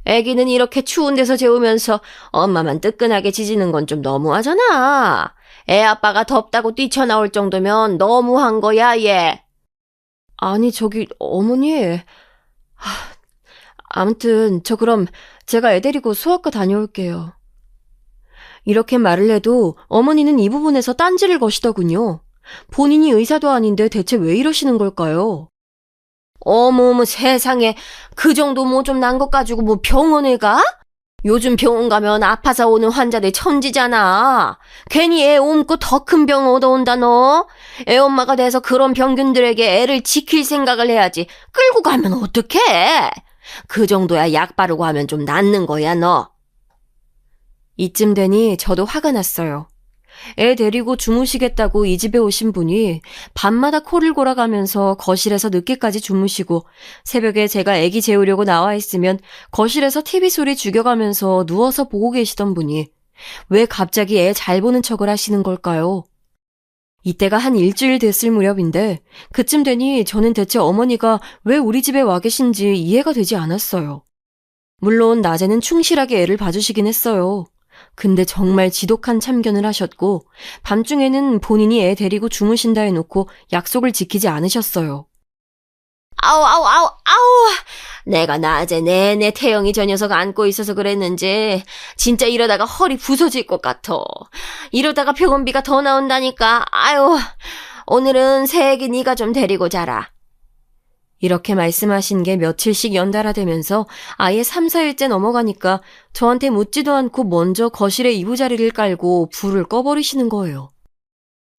애기는 이렇게 추운 데서 재우면서 엄마만 뜨끈하게 지지는 건 좀 너무하잖아. 애 아빠가 덥다고 뛰쳐나올 정도면 너무한 거야, 얘. 아니, 어머니. 아무튼 저 그럼 제가 애 데리고 수학과 다녀올게요. 이렇게 말을 해도 어머니는 이 부분에서 딴지를 거시더군요. 본인이 의사도 아닌데 대체 왜 이러시는 걸까요? 어머머 세상에, 그 정도 뭐 좀 난 것 가지고 뭐 병원을 가? 요즘 병원 가면 아파서 오는 환자들 천지잖아. 괜히 애 옮고 더 큰 병 얻어온다 너. 애 엄마가 돼서 그런 병균들에게 애를 지킬 생각을 해야지. 끌고 가면 어떡해? 그 정도야 약 바르고 하면 좀 낫는 거야 너. 이쯤 되니 저도 화가 났어요. 애 데리고 주무시겠다고 이 집에 오신 분이 밤마다 코를 골아가면서 거실에서 늦게까지 주무시고 새벽에 제가 애기 재우려고 나와 있으면 거실에서 TV 소리 죽여가면서 누워서 보고 계시던 분이 왜 갑자기 애 잘 보는 척을 하시는 걸까요? 이때가 한 일주일 됐을 무렵인데 그쯤 되니 저는 대체 어머니가 왜 우리 집에 와 계신지 이해가 되지 않았어요. 물론 낮에는 충실하게 애를 봐주시긴 했어요. 근데 정말 지독한 참견을 하셨고 밤중에는 본인이 애 데리고 주무신다 해놓고 약속을 지키지 않으셨어요. 아우. 내가 낮에 내내 태영이 저 녀석 안고 있어서 그랬는지 진짜 이러다가 허리 부서질 것 같아. 이러다가 병원비가 더 나온다니까. 아유, 오늘은 새애기 네가 좀 데리고 자라. 이렇게 말씀하신 게 며칠씩 연달아 되면서 아예 3, 4일째 넘어가니까 저한테 묻지도 않고 먼저 거실에 이부자리를 깔고 불을 꺼버리시는 거예요.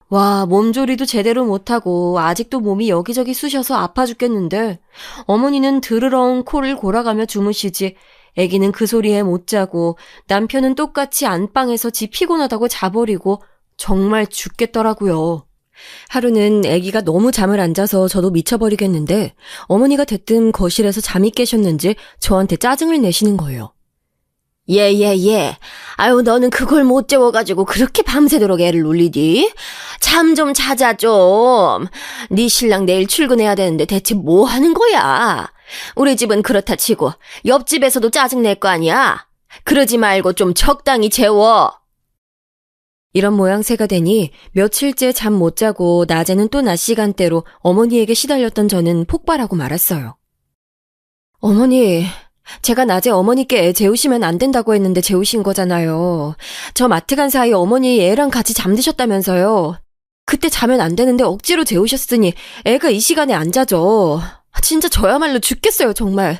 와, 몸조리도 제대로 못하고 아직도 몸이 여기저기 쑤셔서 아파 죽겠는데 어머니는 드르렁 코를 골아가며 주무시지 애기는 그 소리에 못 자고 남편은 똑같이 안방에서 지 피곤하다고 자버리고 정말 죽겠더라고요. 하루는 아기가 너무 잠을 안 자서 저도 미쳐버리겠는데 어머니가 대뜸 거실에서 잠이 깨셨는지 저한테 짜증을 내시는 거예요. 예. 아유, 너는 그걸 못 재워가지고 그렇게 밤새도록 애를 놀리디? 잠 좀 자자 좀. 네 신랑 내일 출근해야 되는데 대체 뭐 하는 거야? 우리 집은 그렇다 치고 옆집에서도 짜증 낼 거 아니야? 그러지 말고 좀 적당히 재워. 이런 모양새가 되니 며칠째 잠 못 자고 낮에는 또 낮 시간대로 어머니에게 시달렸던 저는 폭발하고 말았어요. 어머니, 제가 낮에 어머니께 애 재우시면 안 된다고 했는데 재우신 거잖아요. 저 마트 간 사이 어머니 애랑 같이 잠드셨다면서요. 그때 자면 안 되는데 억지로 재우셨으니 애가 이 시간에 안 자죠. 진짜 저야말로 죽겠어요, 정말.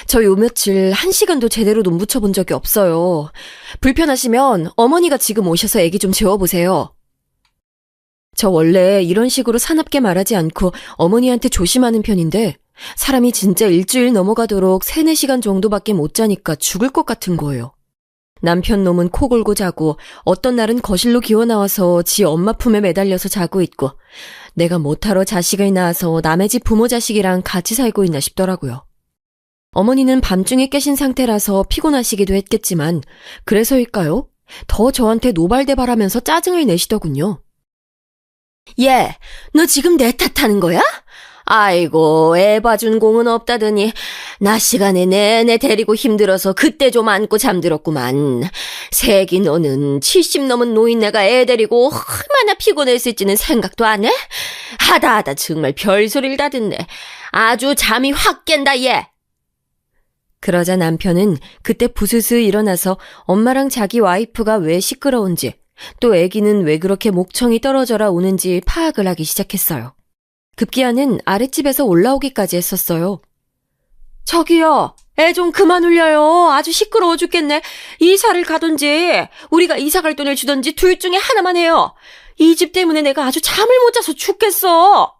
저 요 며칠 1시간도 제대로 눈 붙여본 적이 없어요. 불편하시면 어머니가 지금 오셔서 애기 좀 재워보세요. 저 원래 이런 식으로 사납게 말하지 않고 어머니한테 조심하는 편인데 사람이 진짜 일주일 넘어가도록 3, 4시간 정도밖에 못 자니까 죽을 것 같은 거예요. 남편 놈은 코 골고 자고 어떤 날은 거실로 기어나와서 지 엄마 품에 매달려서 자고 있고 내가 못하러 자식을 낳아서 남의 집 부모 자식이랑 같이 살고 있나 싶더라고요. 어머니는 밤중에 깨신 상태라서 피곤하시기도 했겠지만 그래서일까요? 더 저한테 노발대발하면서 짜증을 내시더군요. 얘, 너 지금 내 탓하는 거야? 아이고, 애 봐준 공은 없다더니 낮 시간에 내내 데리고 힘들어서 그때 좀 안고 잠들었구만. 새끼 너는 70 넘은 노인네가 애 데리고 얼마나 피곤했을지는 생각도 안 해? 하다 정말 별소리를 다 듣네. 아주 잠이 확 깬다 얘. 그러자 남편은 그때 부스스 일어나서 엄마랑 자기 와이프가 왜 시끄러운지 또 애기는 왜 그렇게 목청이 떨어져라 우는지 파악을 하기 시작했어요. 급기야는 아랫집에서 올라오기까지 했었어요. 저기요, 애 좀 그만 울려요. 아주 시끄러워 죽겠네. 이사를 가든지 우리가 이사 갈 돈을 주든지 둘 중에 하나만 해요. 이 집 때문에 내가 아주 잠을 못 자서 죽겠어.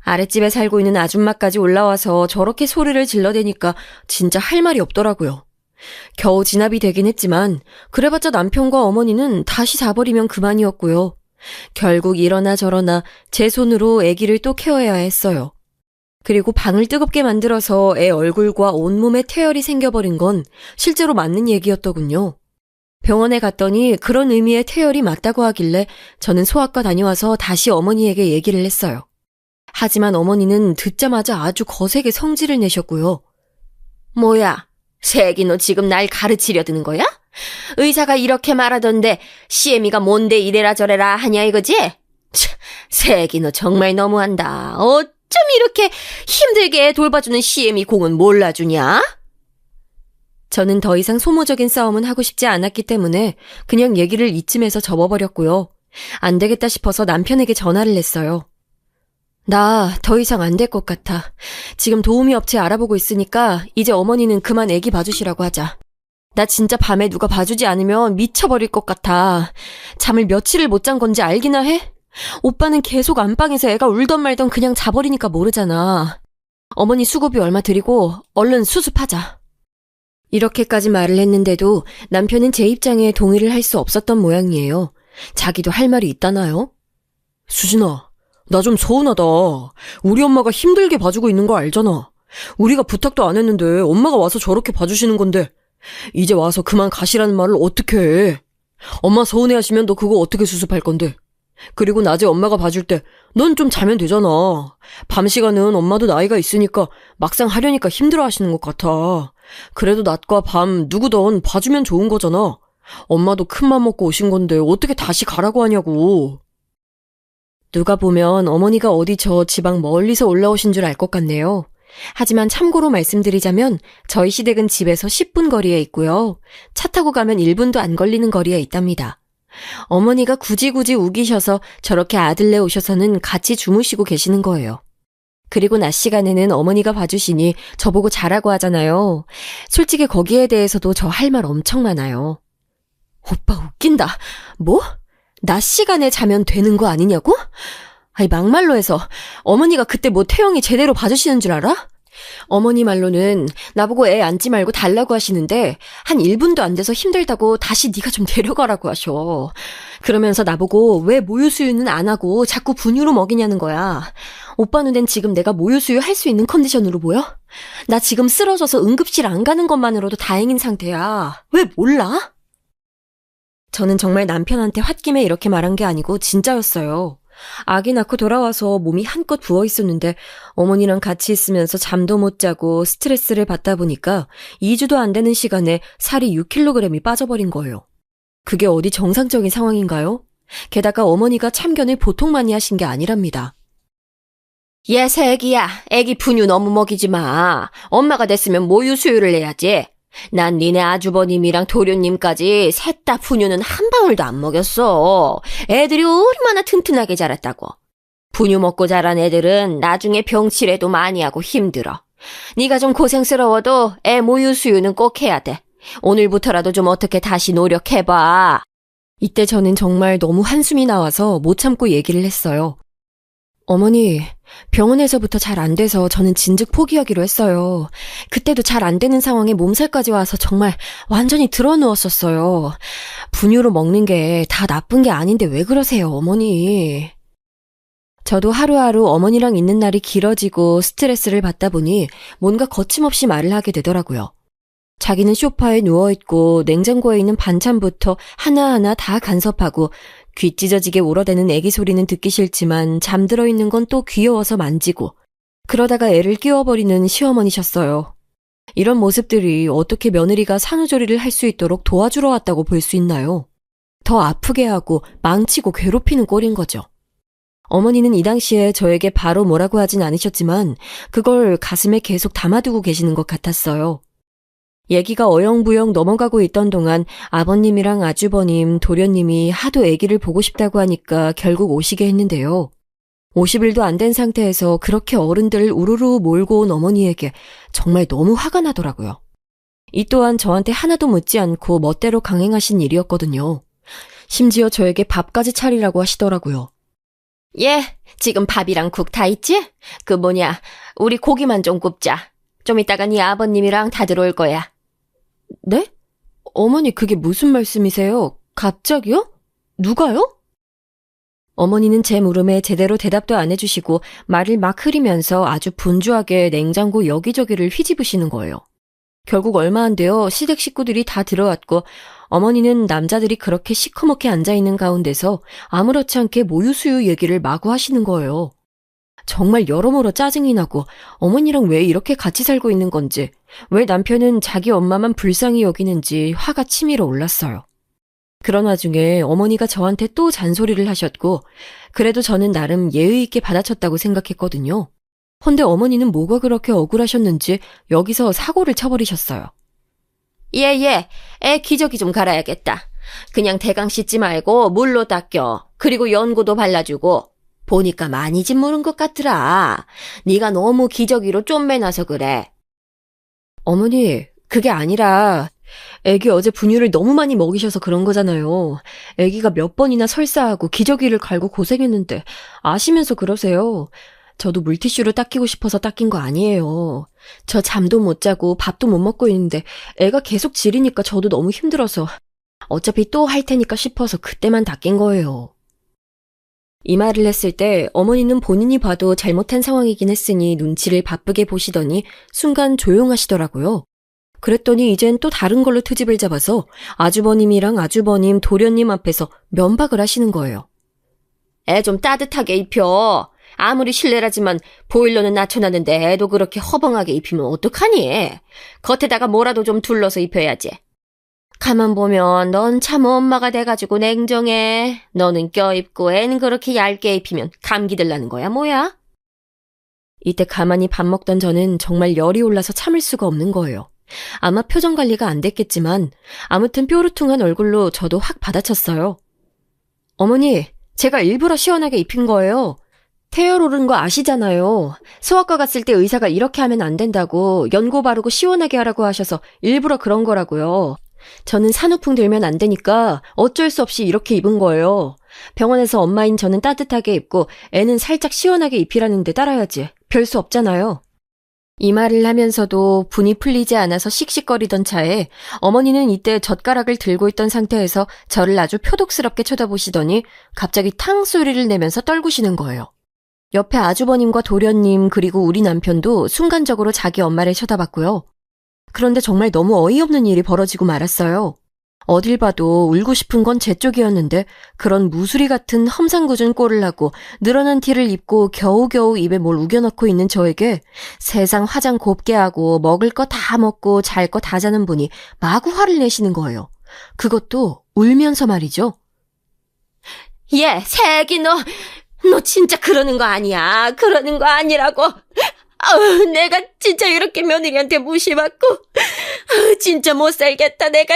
아랫집에 살고 있는 아줌마까지 올라와서 저렇게 소리를 질러대니까 진짜 할 말이 없더라고요. 겨우 진압이 되긴 했지만 그래봤자 남편과 어머니는 다시 자버리면 그만이었고요. 결국 이러나 저러나 제 손으로 아기를 또 케어해야 했어요. 그리고 방을 뜨겁게 만들어서 애 얼굴과 온몸에 태열이 생겨버린 건 실제로 맞는 얘기였더군요. 병원에 갔더니 그런 의미의 태열이 맞다고 하길래 저는 소아과 다녀와서 다시 어머니에게 얘기를 했어요. 하지만 어머니는 듣자마자 아주 거세게 성질을 내셨고요. 뭐야, 새끼 너 지금 날 가르치려 드는 거야? 의사가 이렇게 말하던데 CM이가 뭔데 이래라 저래라 하냐 이거지? 새끼 너 정말 너무한다. 어쩜 이렇게 힘들게 돌봐주는 CM이 공은 몰라주냐? 저는 더 이상 소모적인 싸움은 하고 싶지 않았기 때문에 그냥 얘기를 이쯤에서 접어버렸고요. 안 되겠다 싶어서 남편에게 전화를 했어요. 나 더 이상 안 될 것 같아. 지금 도우미 업체 알아보고 있으니까 이제 어머니는 그만 애기 봐주시라고 하자. 나 진짜 밤에 누가 봐주지 않으면 미쳐버릴 것 같아. 잠을 며칠을 못 잔 건지 알기나 해? 오빠는 계속 안방에서 애가 울던 말던 그냥 자버리니까 모르잖아. 어머니 수고비 얼마 드리고 얼른 수습하자. 이렇게까지 말을 했는데도 남편은 제 입장에 동의를 할 수 없었던 모양이에요. 자기도 할 말이 있다나요? 수진아, 나 좀 서운하다. 우리 엄마가 힘들게 봐주고 있는 거 알잖아. 우리가 부탁도 안 했는데 엄마가 와서 저렇게 봐주시는 건데 이제 와서 그만 가시라는 말을 어떻게 해. 엄마 서운해하시면 너 그거 어떻게 수습할 건데. 그리고 낮에 엄마가 봐줄 때 넌 좀 자면 되잖아. 밤 시간은 엄마도 나이가 있으니까 막상 하려니까 힘들어하시는 것 같아. 그래도 낮과 밤 누구든 봐주면 좋은 거잖아. 엄마도 큰맘 먹고 오신 건데 어떻게 다시 가라고 하냐고. 누가 보면 어머니가 어디 저 지방 멀리서 올라오신 줄 알 것 같네요. 하지만 참고로 말씀드리자면 저희 시댁은 집에서 10분 거리에 있고요. 차 타고 가면 1분도 안 걸리는 거리에 있답니다. 어머니가 굳이 우기셔서 저렇게 아들네 오셔서는 같이 주무시고 계시는 거예요. 그리고 낮 시간에는 어머니가 봐주시니 저보고 자라고 하잖아요. 솔직히 거기에 대해서도 저 할 말 엄청 많아요. 오빠 웃긴다. 뭐? 낮 시간에 자면 되는 거 아니냐고? 아니 막말로 해서 어머니가 그때 뭐 태영이 제대로 봐주시는 줄 알아? 어머니 말로는 나보고 애 안지 말고 달라고 하시는데 한 1분도 안 돼서 힘들다고 다시 네가 좀 데려가라고 하셔. 그러면서 나보고 왜 모유수유는 안 하고 자꾸 분유로 먹이냐는 거야. 오빠 눈엔 지금 내가 모유수유 할 수 있는 컨디션으로 보여? 나 지금 쓰러져서 응급실 안 가는 것만으로도 다행인 상태야. 왜 몰라? 저는 정말 남편한테 홧김에 이렇게 말한 게 아니고 진짜였어요. 아기 낳고 돌아와서 몸이 한껏 부어 있었는데 어머니랑 같이 있으면서 잠도 못 자고 스트레스를 받다 보니까 2주도 안 되는 시간에 살이 6kg이 빠져버린 거예요. 그게 어디 정상적인 상황인가요? 게다가 어머니가 참견을 보통 많이 하신 게 아니랍니다. 얘 새끼야, 애기 분유 너무 먹이지 마. 엄마가 됐으면 모유 수유를 해야지. 난 니네 아주버님이랑 도련님까지 셋 다 분유는 한 방울도 안 먹였어. 애들이 얼마나 튼튼하게 자랐다고. 분유 먹고 자란 애들은 나중에 병치레도 많이 하고 힘들어. 네가 좀 고생스러워도 애 모유 수유는 꼭 해야 돼. 오늘부터라도 좀 어떻게 다시 노력해봐. 이때 저는 정말 너무 한숨이 나와서 못 참고 얘기를 했어요. 어머니, 병원에서부터 잘 안 돼서 저는 진즉 포기하기로 했어요. 그때도 잘 안 되는 상황에 몸살까지 와서 정말 완전히 드러누웠었어요. 분유로 먹는 게 다 나쁜 게 아닌데 왜 그러세요, 어머니? 저도 하루하루 어머니랑 있는 날이 길어지고 스트레스를 받다 보니 뭔가 거침없이 말을 하게 되더라고요. 자기는 소파에 누워있고 냉장고에 있는 반찬부터 하나하나 다 간섭하고 귀 찢어지게 울어대는 애기 소리는 듣기 싫지만 잠들어 있는 건 또 귀여워서 만지고 그러다가 애를 끼워버리는 시어머니셨어요. 이런 모습들이 어떻게 며느리가 산후조리를 할 수 있도록 도와주러 왔다고 볼 수 있나요? 더 아프게 하고 망치고 괴롭히는 꼴인 거죠. 어머니는 이 당시에 저에게 바로 뭐라고 하진 않으셨지만 그걸 가슴에 계속 담아두고 계시는 것 같았어요. 얘기가 어영부영 넘어가고 있던 동안 아버님이랑 아주버님, 도련님이 하도 아기를 보고 싶다고 하니까 결국 오시게 했는데요. 50일도 안 된 상태에서 그렇게 어른들을 우르르 몰고 온 어머니에게 정말 너무 화가 나더라고요. 이 또한 저한테 하나도 묻지 않고 멋대로 강행하신 일이었거든요. 심지어 저에게 밥까지 차리라고 하시더라고요. 예, 지금 밥이랑 국 다 있지? 우리 고기만 좀 굽자. 좀 이따가 네 아버님이랑 다 들어올 거야. 네? 어머니 그게 무슨 말씀이세요? 갑자기요? 누가요? 어머니는 제 물음에 제대로 대답도 안 해주시고 말을 막 흐리면서 아주 분주하게 냉장고 여기저기를 휘집으시는 거예요. 결국 얼마 안 되어 시댁 식구들이 다 들어왔고 어머니는 남자들이 그렇게 시커멓게 앉아있는 가운데서 아무렇지 않게 모유수유 얘기를 마구 하시는 거예요. 정말 여러모로 짜증이 나고 어머니랑 왜 이렇게 같이 살고 있는 건지, 왜 남편은 자기 엄마만 불쌍히 여기는지 화가 치밀어 올랐어요. 그런 와중에 어머니가 저한테 또 잔소리를 하셨고, 그래도 저는 나름 예의 있게 받아쳤다고 생각했거든요. 헌데 어머니는 뭐가 그렇게 억울하셨는지 여기서 사고를 쳐버리셨어요. 예, 애 기저귀 좀 갈아야겠다. 그냥 대강 씻지 말고 물로 닦여. 그리고 연고도 발라주고. 보니까 많이 짓무른 것 같더라. 네가 너무 기저귀로 쫌매놔서 그래. 어머니, 그게 아니라 애기 어제 분유를 너무 많이 먹이셔서 그런 거잖아요. 애기가 몇 번이나 설사하고 기저귀를 갈고 고생했는데 아시면서 그러세요. 저도 물티슈로 닦이고 싶어서 닦인 거 아니에요. 저 잠도 못 자고 밥도 못 먹고 있는데 애가 계속 지리니까 저도 너무 힘들어서 어차피 또 할 테니까 싶어서 그때만 닦인 거예요. 이 말을 했을 때 어머니는 본인이 봐도 잘못한 상황이긴 했으니 눈치를 바쁘게 보시더니 순간 조용하시더라고요. 그랬더니 이젠 또 다른 걸로 트집을 잡아서 아주버님이랑 아주버님, 도련님 앞에서 면박을 하시는 거예요. 애 좀 따뜻하게 입혀. 아무리 실례라지만 보일러는 낮춰놨는데 애도 그렇게 허벙하게 입히면 어떡하니? 겉에다가 뭐라도 좀 둘러서 입혀야지. 가만 보면 넌 참 엄마가 돼가지고 냉정해. 너는 껴입고 애는 그렇게 얇게 입히면 감기 들라는 거야 뭐야? 이때 가만히 밥 먹던 저는 정말 열이 올라서 참을 수가 없는 거예요. 아마 표정 관리가 안 됐겠지만 아무튼 뾰루퉁한 얼굴로 저도 확 받아쳤어요. 어머니, 제가 일부러 시원하게 입힌 거예요. 태열 오른 거 아시잖아요. 소아과 갔을 때 의사가 이렇게 하면 안 된다고 연고 바르고 시원하게 하라고 하셔서 일부러 그런 거라고요. 저는 산후풍 들면 안 되니까 어쩔 수 없이 이렇게 입은 거예요. 병원에서 엄마인 저는 따뜻하게 입고 애는 살짝 시원하게 입히라는데 따라야지. 별 수 없잖아요. 이 말을 하면서도 분이 풀리지 않아서 씩씩거리던 차에 어머니는 이때 젓가락을 들고 있던 상태에서 저를 아주 표독스럽게 쳐다보시더니 갑자기 탕 소리를 내면서 떨구시는 거예요. 옆에 아주버님과 도련님 그리고 우리 남편도 순간적으로 자기 엄마를 쳐다봤고요. 그런데 정말 너무 어이없는 일이 벌어지고 말았어요. 어딜 봐도 울고 싶은 건 제 쪽이었는데 그런 무수리 같은 험상궂은 꼴을 하고 늘어난 티를 입고 겨우겨우 입에 뭘 우겨넣고 있는 저에게 세상 화장 곱게 하고 먹을 거 다 먹고 잘 거 다 자는 분이 마구 화를 내시는 거예요. 그것도 울면서 말이죠. 예, 새애기 너 진짜 그러는 거 아니야. 그러는 거 아니라고. 아우, 내가 진짜 이렇게 며느리한테 무시받고 진짜 못 살겠다. 내가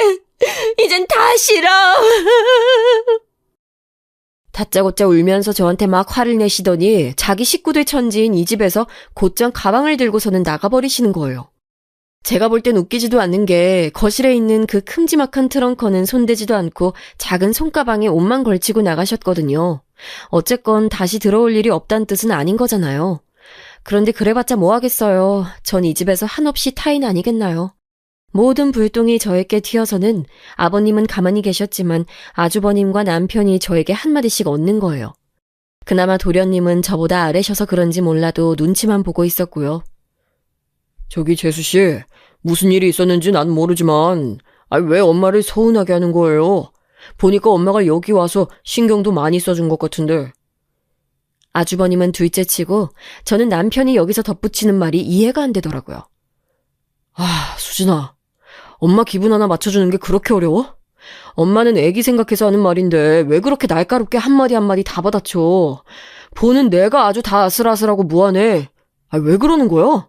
이젠 다 싫어. 다짜고짜 울면서 저한테 막 화를 내시더니 자기 식구들 천지인 이 집에서 곧장 가방을 들고서는 나가버리시는 거예요. 제가 볼 땐 웃기지도 않는 게 거실에 있는 그 큼지막한 트렁커는 손대지도 않고 작은 손가방에 옷만 걸치고 나가셨거든요. 어쨌건 다시 들어올 일이 없다는 뜻은 아닌 거잖아요. 그런데 그래봤자 뭐 하겠어요. 전 이 집에서 한없이 타인 아니겠나요. 모든 불똥이 저에게 튀어서는 아버님은 가만히 계셨지만 아주버님과 남편이 저에게 한마디씩 얻는 거예요. 그나마 도련님은 저보다 아래셔서 그런지 몰라도 눈치만 보고 있었고요. 저기 재수씨, 무슨 일이 있었는지 난 모르지만 왜 엄마를 서운하게 하는 거예요? 보니까 엄마가 여기 와서 신경도 많이 써준 것 같은데. 아주버님은 둘째치고 저는 남편이 여기서 덧붙이는 말이 이해가 안 되더라고요. 수진아, 엄마 기분 하나 맞춰주는 게 그렇게 어려워? 엄마는 애기 생각해서 하는 말인데 왜 그렇게 날카롭게 한마디 한마디 다 받아쳐? 보는 내가 아주 다 아슬아슬하고 무안해. 왜 그러는 거야?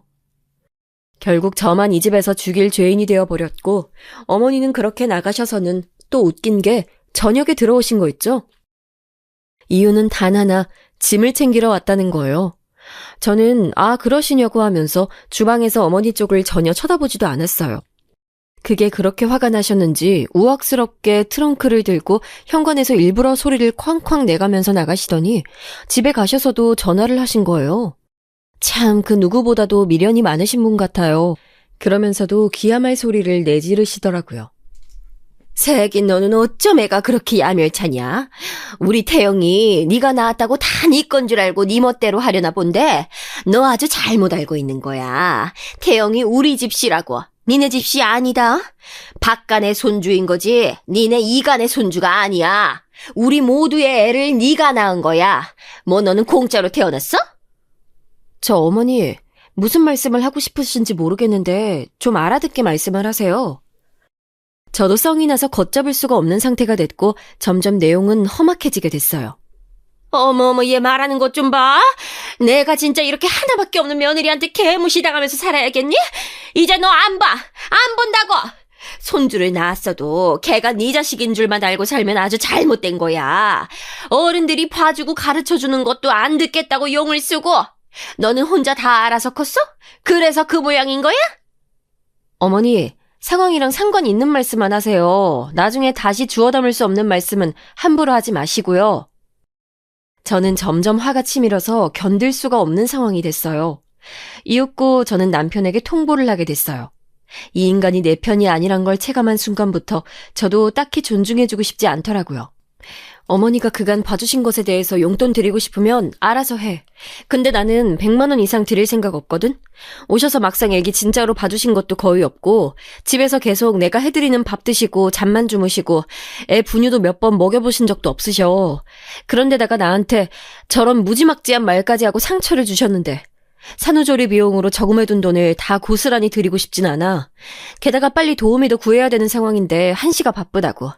결국 저만 이 집에서 죽일 죄인이 되어버렸고 어머니는 그렇게 나가셔서는 또 웃긴 게 저녁에 들어오신 거 있죠? 이유는 단 하나, 짐을 챙기러 왔다는 거예요. 저는 그러시냐고 하면서 주방에서 어머니 쪽을 전혀 쳐다보지도 않았어요. 그게 그렇게 화가 나셨는지 우악스럽게 트렁크를 들고 현관에서 일부러 소리를 쾅쾅 내가면서 나가시더니 집에 가셔서도 전화를 하신 거예요. 참 그 누구보다도 미련이 많으신 분 같아요. 그러면서도 기야말 소리를 내지르시더라고요. 새애기 너는 어쩜 애가 그렇게 야멸차냐? 우리 태영이 네가 낳았다고 다 네 건 줄 알고 네 멋대로 하려나 본데 너 아주 잘못 알고 있는 거야. 태영이 우리 집씨라고. 니네 집씨 아니다. 박간의 손주인 거지 니네 이간의 손주가 아니야. 우리 모두의 애를 네가 낳은 거야. 뭐 너는 공짜로 태어났어? 저 어머니, 무슨 말씀을 하고 싶으신지 모르겠는데 좀 알아듣게 말씀을 하세요. 저도 성이 나서 걷잡을 수가 없는 상태가 됐고 점점 내용은 험악해지게 됐어요. 어머머, 얘 말하는 것 좀 봐. 내가 진짜 이렇게 하나밖에 없는 며느리한테 개무시당하면서 살아야겠니? 이제 너 안 봐. 안 본다고. 손주를 낳았어도 걔가 네 자식인 줄만 알고 살면 아주 잘못된 거야. 어른들이 봐주고 가르쳐주는 것도 안 듣겠다고 용을 쓰고. 너는 혼자 다 알아서 컸어? 그래서 그 모양인 거야? 어머니, 상황이랑 상관 있는 말씀만 하세요. 나중에 다시 주워 담을 수 없는 말씀은 함부로 하지 마시고요. 저는 점점 화가 치밀어서 견딜 수가 없는 상황이 됐어요. 이윽고 저는 남편에게 통보를 하게 됐어요. 이 인간이 내 편이 아니란 걸 체감한 순간부터 저도 딱히 존중해주고 싶지 않더라고요. 어머니가 그간 봐주신 것에 대해서 용돈 드리고 싶으면 알아서 해. 근데 나는 100만 원 이상 드릴 생각 없거든? 오셔서 막상 애기 진짜로 봐주신 것도 거의 없고 집에서 계속 내가 해드리는 밥 드시고 잠만 주무시고 애 분유도 몇 번 먹여보신 적도 없으셔. 그런데다가 나한테 저런 무지막지한 말까지 하고 상처를 주셨는데 산후조리 비용으로 저금해둔 돈을 다 고스란히 드리고 싶진 않아. 게다가 빨리 도우미 도 구해야 되는 상황인데 한시가 바쁘다고.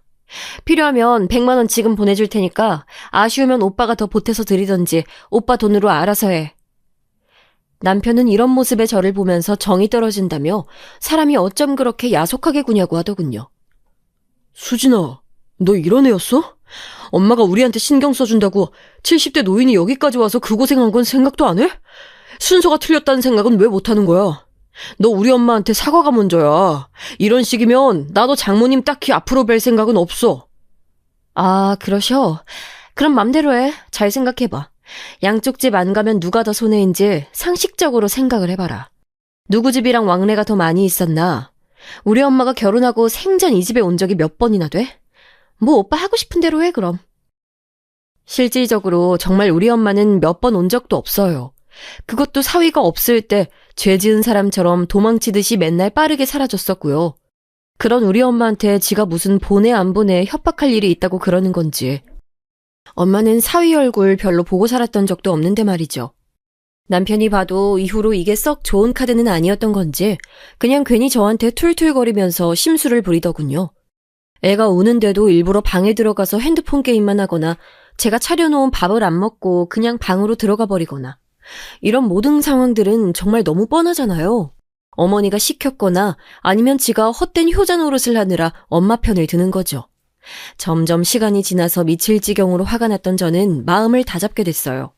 필요하면 100만 원 지금 보내줄 테니까 아쉬우면 오빠가 더 보태서 드리던지 오빠 돈으로 알아서 해. 남편은 이런 모습의 저를 보면서 정이 떨어진다며 사람이 어쩜 그렇게 야속하게 구냐고 하더군요. 수진아, 너 이런 애였어? 엄마가 우리한테 신경 써준다고 70대 노인이 여기까지 와서 그 고생한 건 생각도 안 해? 순서가 틀렸다는 생각은 왜 못하는 거야? 너 우리 엄마한테 사과가 먼저야. 이런 식이면 나도 장모님 딱히 앞으로 뵐 생각은 없어. 아, 그러셔? 그럼 맘대로 해. 잘 생각해봐. 양쪽 집 안 가면 누가 더 손해인지 상식적으로 생각을 해봐라. 누구 집이랑 왕래가 더 많이 있었나? 우리 엄마가 결혼하고 생전 이 집에 온 적이 몇 번이나 돼? 뭐 오빠 하고 싶은 대로 해 그럼. 실질적으로 정말 우리 엄마는 몇 번 온 적도 없어요. 그것도 사위가 없을 때 죄 지은 사람처럼 도망치듯이 맨날 빠르게 사라졌었고요. 그런 우리 엄마한테 지가 무슨 보내 안 보내 협박할 일이 있다고 그러는 건지. 엄마는 사위 얼굴 별로 보고 살았던 적도 없는데 말이죠. 남편이 봐도 이후로 이게 썩 좋은 카드는 아니었던 건지 그냥 괜히 저한테 툴툴거리면서 심술을 부리더군요. 애가 우는데도 일부러 방에 들어가서 핸드폰 게임만 하거나 제가 차려놓은 밥을 안 먹고 그냥 방으로 들어가 버리거나 이런 모든 상황들은 정말 너무 뻔하잖아요. 어머니가 시켰거나 아니면 지가 헛된 효자 노릇을 하느라 엄마 편을 드는 거죠. 점점 시간이 지나서 미칠 지경으로 화가 났던 저는 마음을 다잡게 됐어요.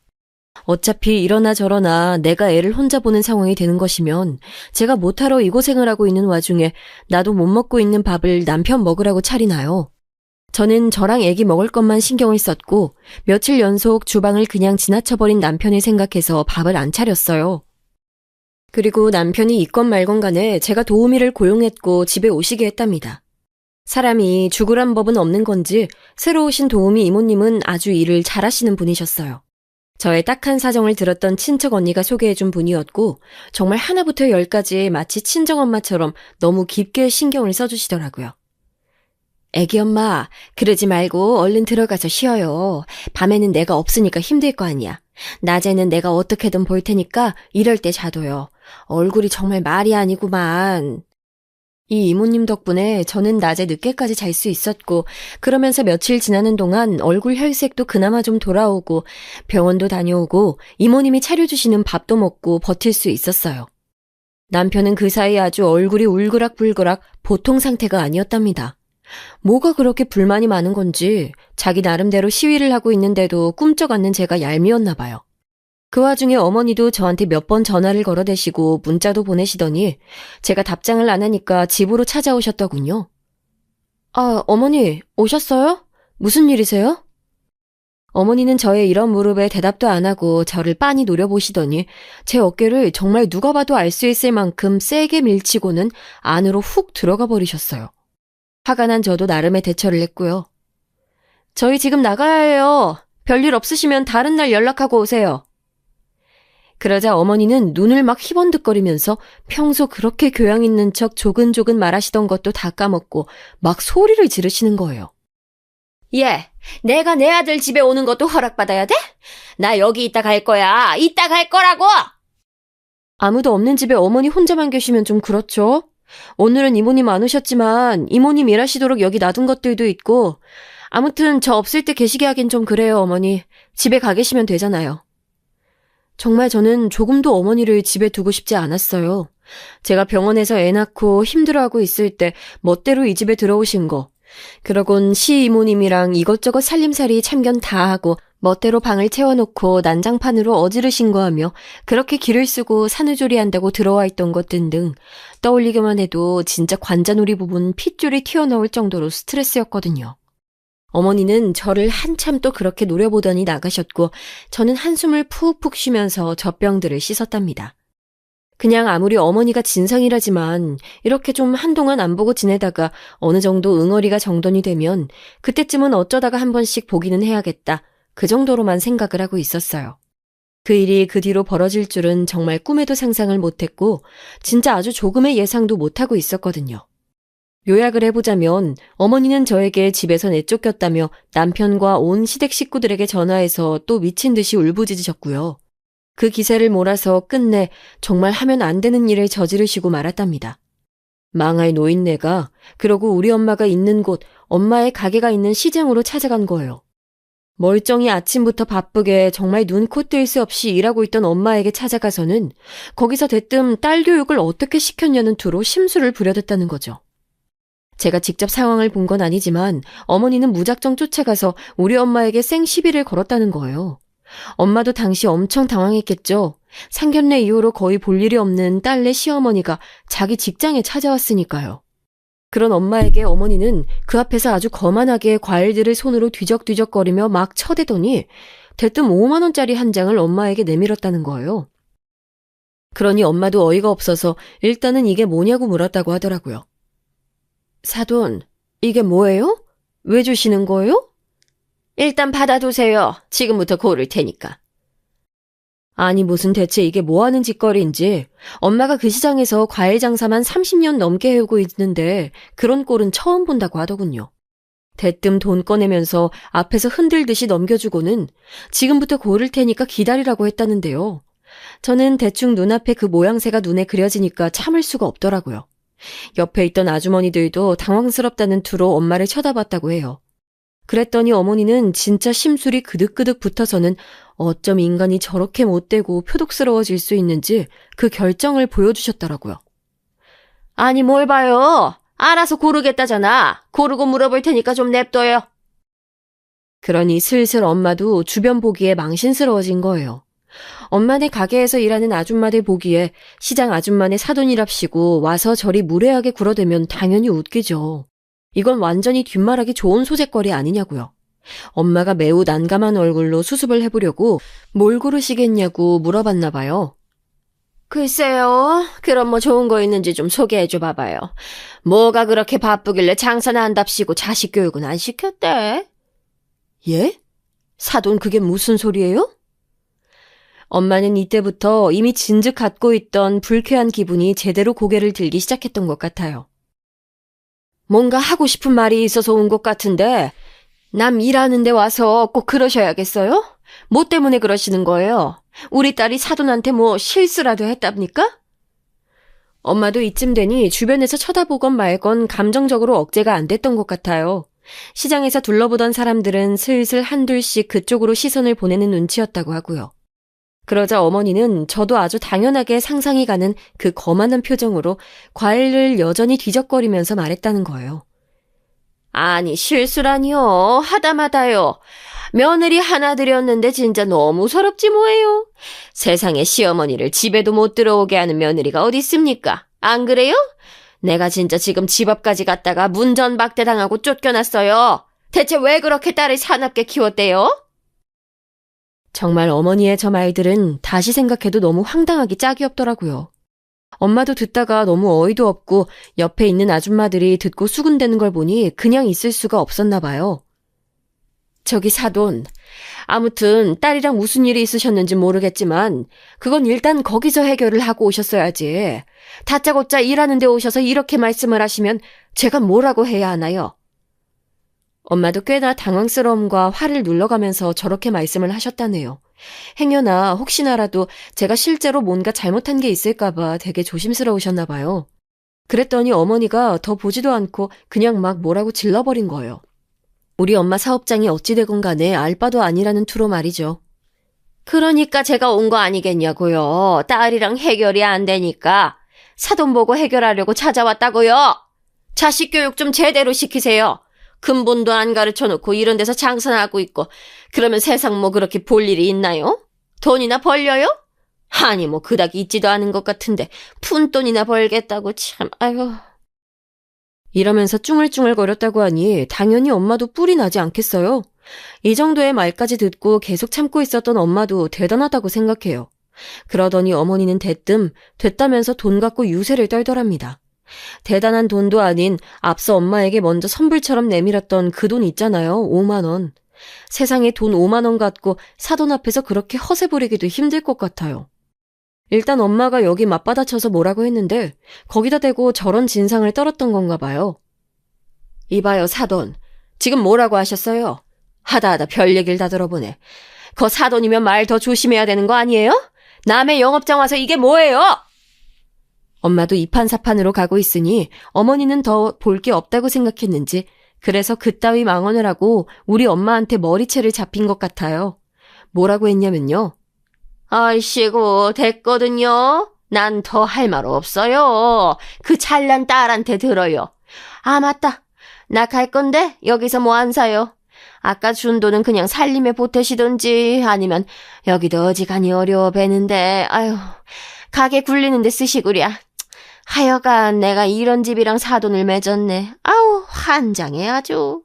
어차피 이러나 저러나 내가 애를 혼자 보는 상황이 되는 것이면 제가 못하러 이 고생을 하고 있는 와중에 나도 못 먹고 있는 밥을 남편 먹으라고 차리나요? 저는 저랑 애기 먹을 것만 신경을 썼고 며칠 연속 주방을 그냥 지나쳐버린 남편을 생각해서 밥을 안 차렸어요. 그리고 남편이 있건 말건 간에 제가 도우미를 고용했고 집에 오시게 했답니다. 사람이 죽으란 법은 없는 건지 새로 오신 도우미 이모님은 아주 일을 잘하시는 분이셨어요. 저의 딱한 사정을 들었던 친척 언니가 소개해준 분이었고 정말 하나부터 열까지 마치 친정엄마처럼 너무 깊게 신경을 써주시더라고요. 애기 엄마, 그러지 말고 얼른 들어가서 쉬어요. 밤에는 내가 없으니까 힘들 거 아니야. 낮에는 내가 어떻게든 볼 테니까 이럴 때 자둬요. 얼굴이 정말 말이 아니구만. 이 이모님 덕분에 저는 낮에 늦게까지 잘 수 있었고 그러면서 며칠 지나는 동안 얼굴 혈색도 그나마 좀 돌아오고 병원도 다녀오고 이모님이 차려주시는 밥도 먹고 버틸 수 있었어요. 남편은 그 사이 아주 얼굴이 울그락불그락 보통 상태가 아니었답니다. 뭐가 그렇게 불만이 많은 건지 자기 나름대로 시위를 하고 있는데도 꿈쩍 않는 제가 얄미웠나 봐요. 그 와중에 어머니도 저한테 몇 번 전화를 걸어대시고 문자도 보내시더니 제가 답장을 안 하니까 집으로 찾아오셨더군요. 아, 어머니 오셨어요? 무슨 일이세요? 어머니는 저의 이런 물음에 대답도 안 하고 저를 빤히 노려보시더니 제 어깨를 정말 누가 봐도 알 수 있을 만큼 세게 밀치고는 안으로 훅 들어가 버리셨어요. 화가 난 저도 나름의 대처를 했고요. 저희 지금 나가야 해요. 별일 없으시면 다른 날 연락하고 오세요. 그러자 어머니는 눈을 막 희번득거리면서 평소 그렇게 교양 있는 척 조근조근 말하시던 것도 다 까먹고 막 소리를 지르시는 거예요. 예, 내가 내 아들 집에 오는 것도 허락받아야 돼? 나 여기 있다 갈 거야. 있다 갈 거라고! 아무도 없는 집에 어머니 혼자만 계시면 좀 그렇죠? 오늘은 이모님 안 오셨지만 이모님 일하시도록 여기 놔둔 것들도 있고 아무튼 저 없을 때 계시게 하긴 좀 그래요, 어머니. 집에 가 계시면 되잖아요. 정말 저는 조금도 어머니를 집에 두고 싶지 않았어요. 제가 병원에서 애 낳고 힘들어하고 있을 때 멋대로 이 집에 들어오신 거. 그러곤 시이모님이랑 이것저것 살림살이 참견 다 하고 멋대로 방을 채워놓고 난장판으로 어지르신 거 하며 그렇게 기를 쓰고 산후조리한다고 들어와 있던 것 등등 떠올리기만 해도 진짜 관자놀이 부분 핏줄이 튀어나올 정도로 스트레스였거든요. 어머니는 저를 한참 또 그렇게 노려보더니 나가셨고 저는 한숨을 푹푹 쉬면서 젖병들을 씻었답니다. 그냥 아무리 어머니가 진상이라지만 이렇게 좀 한동안 안 보고 지내다가 어느 정도 응어리가 정돈이 되면 그때쯤은 어쩌다가 한 번씩 보기는 해야겠다. 그 정도로만 생각을 하고 있었어요. 그 일이 그 뒤로 벌어질 줄은 정말 꿈에도 상상을 못했고 진짜 아주 조금의 예상도 못하고 있었거든요. 요약을 해보자면 어머니는 저에게 집에서 내쫓겼다며 남편과 온 시댁 식구들에게 전화해서 또 미친 듯이 울부짖으셨고요. 그 기세를 몰아서 끝내 정말 하면 안 되는 일을 저지르시고 말았답니다. 망할 노인네가 그러고 우리 엄마가 있는 곳, 엄마의 가게가 있는 시장으로 찾아간 거예요. 멀쩡히 아침부터 바쁘게 정말 눈, 코 뜰 새 없이 일하고 있던 엄마에게 찾아가서는 거기서 대뜸 딸 교육을 어떻게 시켰냐는 투로 심술을 부려댔다는 거죠. 제가 직접 상황을 본 건 아니지만 어머니는 무작정 쫓아가서 우리 엄마에게 생시비를 걸었다는 거예요. 엄마도 당시 엄청 당황했겠죠. 상견례 이후로 거의 볼 일이 없는 딸네 시어머니가 자기 직장에 찾아왔으니까요. 그런 엄마에게 어머니는 그 앞에서 아주 거만하게 과일들을 손으로 뒤적뒤적거리며 막 쳐대더니 대뜸 5만 원짜리 한 장을 엄마에게 내밀었다는 거예요. 그러니 엄마도 어이가 없어서 일단은 이게 뭐냐고 물었다고 하더라고요. 사돈, 이게 뭐예요? 왜 주시는 거예요? 일단 받아두세요. 지금부터 고를 테니까. 아니 무슨 대체 이게 뭐하는 짓거리인지 엄마가 그 시장에서 과일 장사만 30년 넘게 해오고 있는데 그런 꼴은 처음 본다고 하더군요. 대뜸 돈 꺼내면서 앞에서 흔들듯이 넘겨주고는 지금부터 고를 테니까 기다리라고 했다는데요. 저는 대충 눈앞에 그 모양새가 눈에 그려지니까 참을 수가 없더라고요. 옆에 있던 아주머니들도 당황스럽다는 투로 엄마를 쳐다봤다고 해요. 그랬더니 어머니는 진짜 심술이 그득그득 붙어서는 어쩜 인간이 저렇게 못되고 표독스러워질 수 있는지 그 결정을 보여주셨더라고요. 아니 뭘 봐요. 알아서 고르겠다잖아. 고르고 물어볼 테니까 좀 냅둬요. 그러니 슬슬 엄마도 주변 보기에 망신스러워진 거예요. 엄마네 가게에서 일하는 아줌마들 보기에 시장 아줌마네 사돈이랍시고 와서 저리 무례하게 굴어대면 당연히 웃기죠. 이건 완전히 뒷말하기 좋은 소재거리 아니냐고요. 엄마가 매우 난감한 얼굴로 수습을 해보려고 뭘 고르시겠냐고 물어봤나 봐요. 글쎄요. 그럼 뭐 좋은 거 있는지 좀 소개해줘 봐봐요. 뭐가 그렇게 바쁘길래 장사나 한답시고 자식 교육은 안 시켰대? 예? 사돈 그게 무슨 소리예요? 엄마는 이때부터 이미 진즉 갖고 있던 불쾌한 기분이 제대로 고개를 들기 시작했던 것 같아요. 뭔가 하고 싶은 말이 있어서 온 것 같은데 남 일하는 데 와서 꼭 그러셔야겠어요? 뭐 때문에 그러시는 거예요? 우리 딸이 사돈한테 뭐 실수라도 했답니까? 엄마도 이쯤 되니 주변에서 쳐다보건 말건 감정적으로 억제가 안 됐던 것 같아요. 시장에서 둘러보던 사람들은 슬슬 한둘씩 그쪽으로 시선을 보내는 눈치였다고 하고요. 그러자 어머니는 저도 아주 당연하게 상상이 가는 그 거만한 표정으로 과일을 여전히 뒤적거리면서 말했다는 거예요. 아니 실수라니요. 하다마다요. 며느리 하나 들였는데 진짜 너무 서럽지 뭐예요. 세상에 시어머니를 집에도 못 들어오게 하는 며느리가 어디 있습니까? 안 그래요? 내가 진짜 지금 집 앞까지 갔다가 문전박대 당하고 쫓겨났어요. 대체 왜 그렇게 딸을 사납게 키웠대요? 정말 어머니의 저 말들은 다시 생각해도 너무 황당하기 짝이 없더라고요. 엄마도 듣다가 너무 어이도 없고 옆에 있는 아줌마들이 듣고 수군대는 걸 보니 그냥 있을 수가 없었나 봐요. 저기 사돈, 아무튼 딸이랑 무슨 일이 있으셨는지 모르겠지만 그건 일단 거기서 해결을 하고 오셨어야지. 다짜고짜 일하는 데 오셔서 이렇게 말씀을 하시면 제가 뭐라고 해야 하나요? 엄마도 꽤나 당황스러움과 화를 눌러가면서 저렇게 말씀을 하셨다네요. 행여나 혹시나라도 제가 실제로 뭔가 잘못한 게 있을까봐 되게 조심스러우셨나 봐요. 그랬더니 어머니가 더 보지도 않고 그냥 막 뭐라고 질러버린 거예요. 우리 엄마 사업장이 어찌되건 간에 알 바도 아니라는 투로 말이죠. 그러니까 제가 온 거 아니겠냐고요. 딸이랑 해결이 안 되니까 사돈 보고 해결하려고 찾아왔다고요. 자식 교육 좀 제대로 시키세요. 근본도 안 가르쳐놓고 이런 데서 장사하고 있고 그러면 세상 뭐 그렇게 볼 일이 있나요? 돈이나 벌려요? 아니 뭐 그닥 있지도 않은 것 같은데 푼돈이나 벌겠다고 참 아유. 이러면서 쭝얼쭝얼거렸다고 하니 당연히 엄마도 뿔이 나지 않겠어요? 이 정도의 말까지 듣고 계속 참고 있었던 엄마도 대단하다고 생각해요. 그러더니 어머니는 대뜸 됐다면서 돈 갖고 유세를 떨더랍니다. 대단한 돈도 아닌 앞서 엄마에게 먼저 선불처럼 내밀었던 그 돈 있잖아요. 5만 원. 세상에 돈 5만 원 갖고 사돈 앞에서 그렇게 허세 부리기도 힘들 것 같아요. 일단 엄마가 여기 맞받아쳐서 뭐라고 했는데 거기다 대고 저런 진상을 떨었던 건가 봐요. 이봐요 사돈. 지금 뭐라고 하셨어요? 하다하다 별 얘기를 다 들어보네. 거 사돈이면 말 더 조심해야 되는 거 아니에요? 남의 영업장 와서 이게 뭐예요? 엄마도 이판사판으로 가고 있으니 어머니는 더 볼 게 없다고 생각했는지 그래서 그따위 망언을 하고 우리 엄마한테 머리채를 잡힌 것 같아요. 뭐라고 했냐면요. 아이씨고 됐거든요. 난 더 할 말 없어요. 그 잘난 딸한테 들어요. 아 맞다. 나 갈 건데 여기서 뭐 안 사요. 아까 준 돈은 그냥 살림에 보태시던지 아니면 여기도 어지간히 어려워 배는데 아유 가게 굴리는데 쓰시구랴. 하여간 내가 이런 집이랑 사돈을 맺었네. 아우 환장해 아주.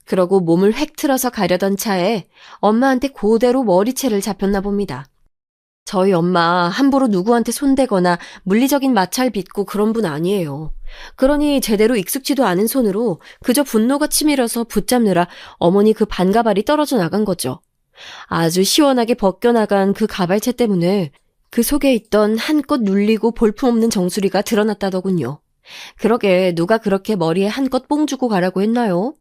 그러고 몸을 획 틀어서 가려던 차에 엄마한테 그대로 머리채를 잡혔나 봅니다. 저희 엄마 함부로 누구한테 손대거나 물리적인 마찰 빚고 그런 분 아니에요. 그러니 제대로 익숙지도 않은 손으로 그저 분노가 치밀어서 붙잡느라 어머니 그 반가발이 떨어져 나간 거죠. 아주 시원하게 벗겨나간 그 가발채 때문에 그 속에 있던 한껏 눌리고 볼품없는 정수리가 드러났다더군요. 그러게 누가 그렇게 머리에 한껏 뽕 주고 가라고 했나요?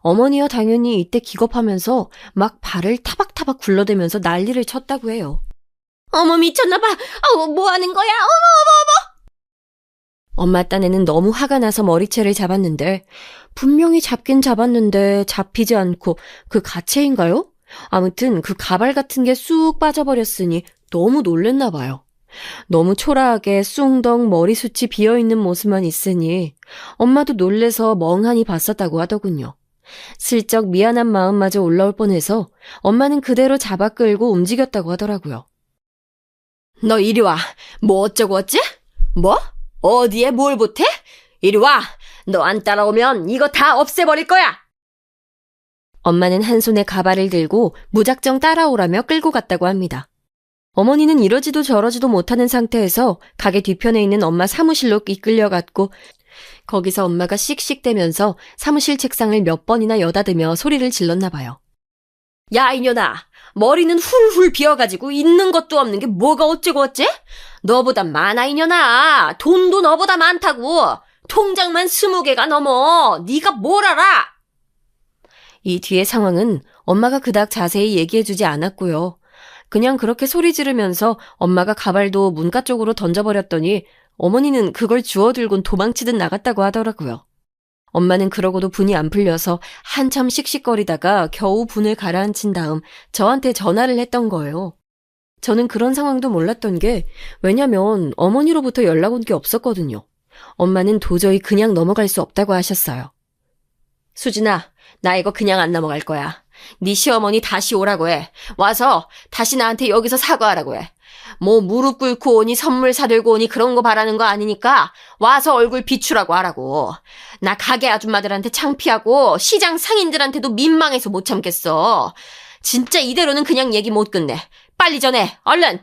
어머니야 당연히 이때 기겁하면서 막 발을 타박타박 굴러대면서 난리를 쳤다고 해요. 어머 미쳤나봐. 뭐 하는 거야? 엄마 딴에는 너무 화가 나서 머리채를 잡았는데 분명히 잡긴 잡았는데 잡히지 않고 그 가채인가요? 아무튼 그 가발 같은 게 쑥 빠져버렸으니 너무 놀랬나 봐요. 너무 초라하게 숭덩 머리숱이 비어있는 모습만 있으니 엄마도 놀래서 멍하니 봤었다고 하더군요. 슬쩍 미안한 마음마저 올라올 뻔해서 엄마는 그대로 잡아 끌고 움직였다고 하더라고요. 너 이리 와. 뭐 어쩌고 어째? 뭐? 어디에 뭘 보태? 이리 와. 너 안 따라오면 이거 다 없애버릴 거야. 엄마는 한 손에 가발을 들고 무작정 따라오라며 끌고 갔다고 합니다. 어머니는 이러지도 저러지도 못하는 상태에서 가게 뒤편에 있는 엄마 사무실로 이끌려갔고 거기서 엄마가 씩씩대면서 사무실 책상을 몇 번이나 여다드며 소리를 질렀나 봐요. 야 이년아, 머리는 훌훌 비어가지고 있는 것도 없는 게 뭐가 어쩌고 어째? 너보다 많아 이년아. 돈도 너보다 많다고. 통장만 20개가 넘어. 네가 뭘 알아? 이 뒤의 상황은 엄마가 그닥 자세히 얘기해주지 않았고요. 그냥 그렇게 소리 지르면서 엄마가 가발도 문가 쪽으로 던져버렸더니 어머니는 그걸 주워들곤 도망치듯 나갔다고 하더라고요. 엄마는 그러고도 분이 안 풀려서 한참 씩씩거리다가 겨우 분을 가라앉힌 다음 저한테 전화를 했던 거예요. 저는 그런 상황도 몰랐던 게 왜냐면 어머니로부터 연락 온 게 없었거든요. 엄마는 도저히 그냥 넘어갈 수 없다고 하셨어요. 수진아, 나 이거 그냥 안 넘어갈 거야. 네 시어머니 다시 오라고 해. 와서 다시 나한테 여기서 사과하라고 해. 뭐 무릎 꿇고 오니 선물 사들고 오니 그런 거 바라는 거 아니니까 와서 얼굴 비추라고 하라고. 나 가게 아줌마들한테 창피하고 시장 상인들한테도 민망해서 못 참겠어. 진짜 이대로는 그냥 얘기 못 끝내. 빨리 전해. 얼른.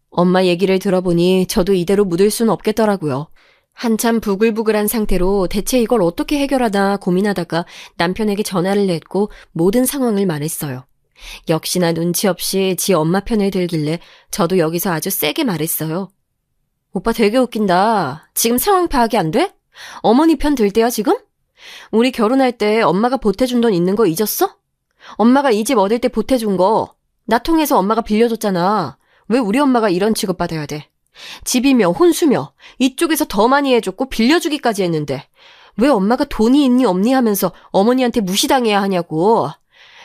엄마 얘기를 들어보니 저도 이대로 묻을 순 없겠더라고요. 한참 부글부글한 상태로 대체 이걸 어떻게 해결하나 고민하다가 남편에게 전화를 냈고 모든 상황을 말했어요. 역시나 눈치 없이 지 엄마 편을 들길래 저도 여기서 아주 세게 말했어요. 오빠 되게 웃긴다. 지금 상황 파악이 안 돼? 어머니 편 들 때야 지금? 우리 결혼할 때 엄마가 보태준 돈 있는 거 잊었어? 엄마가 이 집 얻을 때 보태준 거 나 통해서 엄마가 빌려줬잖아. 왜 우리 엄마가 이런 취급받아야 돼? 집이며 혼수며 이쪽에서 더 많이 해줬고 빌려주기까지 했는데 왜 엄마가 돈이 있니 없니 하면서 어머니한테 무시당해야 하냐고.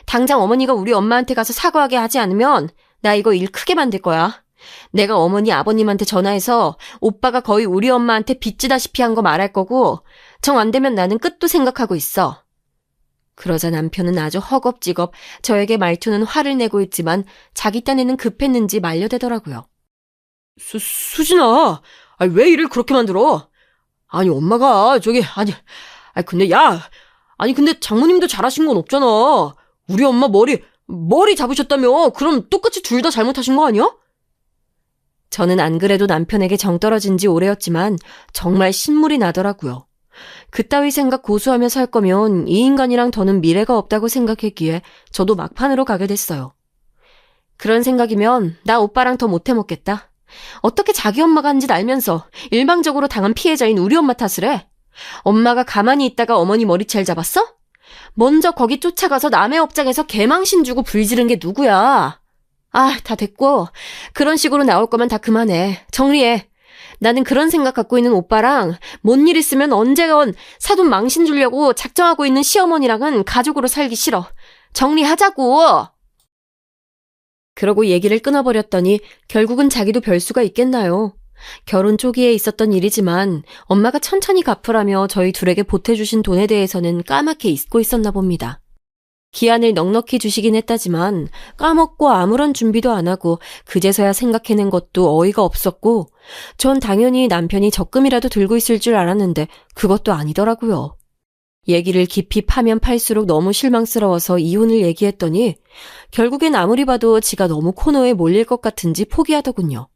당장 어머니가 우리 엄마한테 가서 사과하게 하지 않으면 나 이거 일 크게 만들 거야. 내가 어머니 아버님한테 전화해서 오빠가 거의 우리 엄마한테 빚지다시피 한 거 말할 거고 정 안 되면 나는 끝도 생각하고 있어. 그러자 남편은 아주 허겁지겁 저에게 말투는 화를 내고 있지만 자기 딴에는 급했는지 말려대더라고요. 수진아, 왜 일을 그렇게 만들어? 아니, 엄마가, 근데 근데 장모님도 잘하신 건 없잖아. 우리 엄마 머리 잡으셨다며? 그럼 똑같이 둘 다 잘못하신 거 아니야? 저는 안 그래도 남편에게 정 떨어진 지 오래였지만 정말 신물이 나더라고요. 그따위 생각 고수하며 살 거면 이 인간이랑 더는 미래가 없다고 생각했기에 저도 막판으로 가게 됐어요. 그런 생각이면 나 오빠랑 더 못해 먹겠다. 어떻게 자기 엄마가 한 짓 알면서 일방적으로 당한 피해자인 우리 엄마 탓을 해? 엄마가 가만히 있다가 어머니 머리채를 잡았어? 먼저 거기 쫓아가서 남의 업장에서 개망신 주고 불지른 게 누구야? 아, 다 됐고 그런 식으로 나올 거면 다 그만해. 정리해. 나는 그런 생각 갖고 있는 오빠랑 뭔 일 있으면 언제건 사돈 망신 주려고 작정하고 있는 시어머니랑은 가족으로 살기 싫어. 정리하자고. 그러고 얘기를 끊어버렸더니 결국은 자기도 별수가 있겠나요. 결혼 초기에 있었던 일이지만 엄마가 천천히 갚으라며 저희 둘에게 보태주신 돈에 대해서는 까맣게 잊고 있었나 봅니다. 기한을 넉넉히 주시긴 했다지만 까먹고 아무런 준비도 안 하고 그제서야 생각해낸 것도 어이가 없었고 전 당연히 남편이 적금이라도 들고 있을 줄 알았는데 그것도 아니더라고요. 얘기를 깊이 파면 팔수록 너무 실망스러워서 이혼을 얘기했더니 결국엔 아무리 봐도 지가 너무 코너에 몰릴 것 같은지 포기하더군요.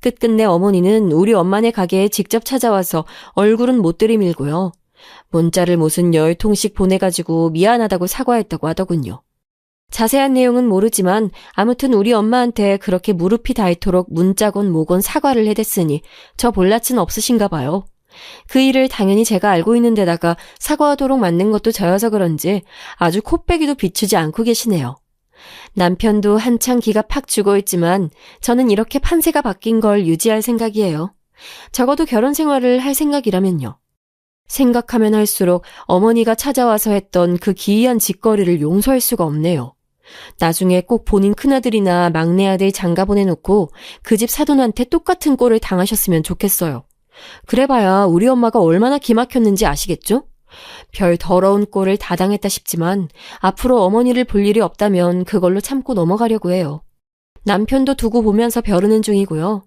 끝끝내 어머니는 우리 엄마네 가게에 직접 찾아와서 얼굴은 못 들이밀고요. 문자를 무슨 10통씩 보내가지고 미안하다고 사과했다고 하더군요. 자세한 내용은 모르지만 아무튼 우리 엄마한테 그렇게 무릎이 닳도록 문자건 뭐건 사과를 해댔으니 저 볼낯은 없으신가 봐요. 그 일을 당연히 제가 알고 있는 데다가 사과하도록 만든 것도 저여서 그런지 아주 코빼기도 비추지 않고 계시네요. 남편도 한창 기가 팍 죽어 있지만 저는 이렇게 판세가 바뀐 걸 유지할 생각이에요. 적어도 결혼 생활을 할 생각이라면요. 생각하면 할수록 어머니가 찾아와서 했던 그 기이한 짓거리를 용서할 수가 없네요. 나중에 꼭 본인 큰아들이나 막내 아들 장가 보내놓고 그 집 사돈한테 똑같은 꼴을 당하셨으면 좋겠어요. 그래봐야 우리 엄마가 얼마나 기막혔는지 아시겠죠? 별 더러운 꼴을 다 당했다 싶지만 앞으로 어머니를 볼 일이 없다면 그걸로 참고 넘어가려고 해요. 남편도 두고 보면서 벼르는 중이고요.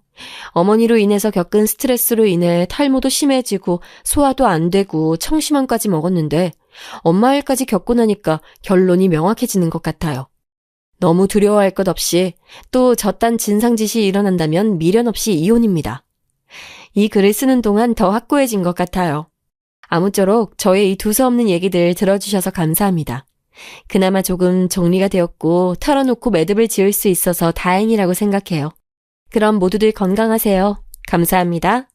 어머니로 인해서 겪은 스트레스로 인해 탈모도 심해지고 소화도 안 되고 청심환까지 먹었는데 엄마 일까지 겪고 나니까 결론이 명확해지는 것 같아요. 너무 두려워할 것 없이 또 저딴 진상짓이 일어난다면 미련 없이 이혼입니다. 이 글을 쓰는 동안 더 확고해진 것 같아요. 아무쪼록 저의 이 두서없는 얘기들 들어주셔서 감사합니다. 그나마 조금 정리가 되었고 털어놓고 매듭을 지을 수 있어서 다행이라고 생각해요. 그럼 모두들 건강하세요. 감사합니다.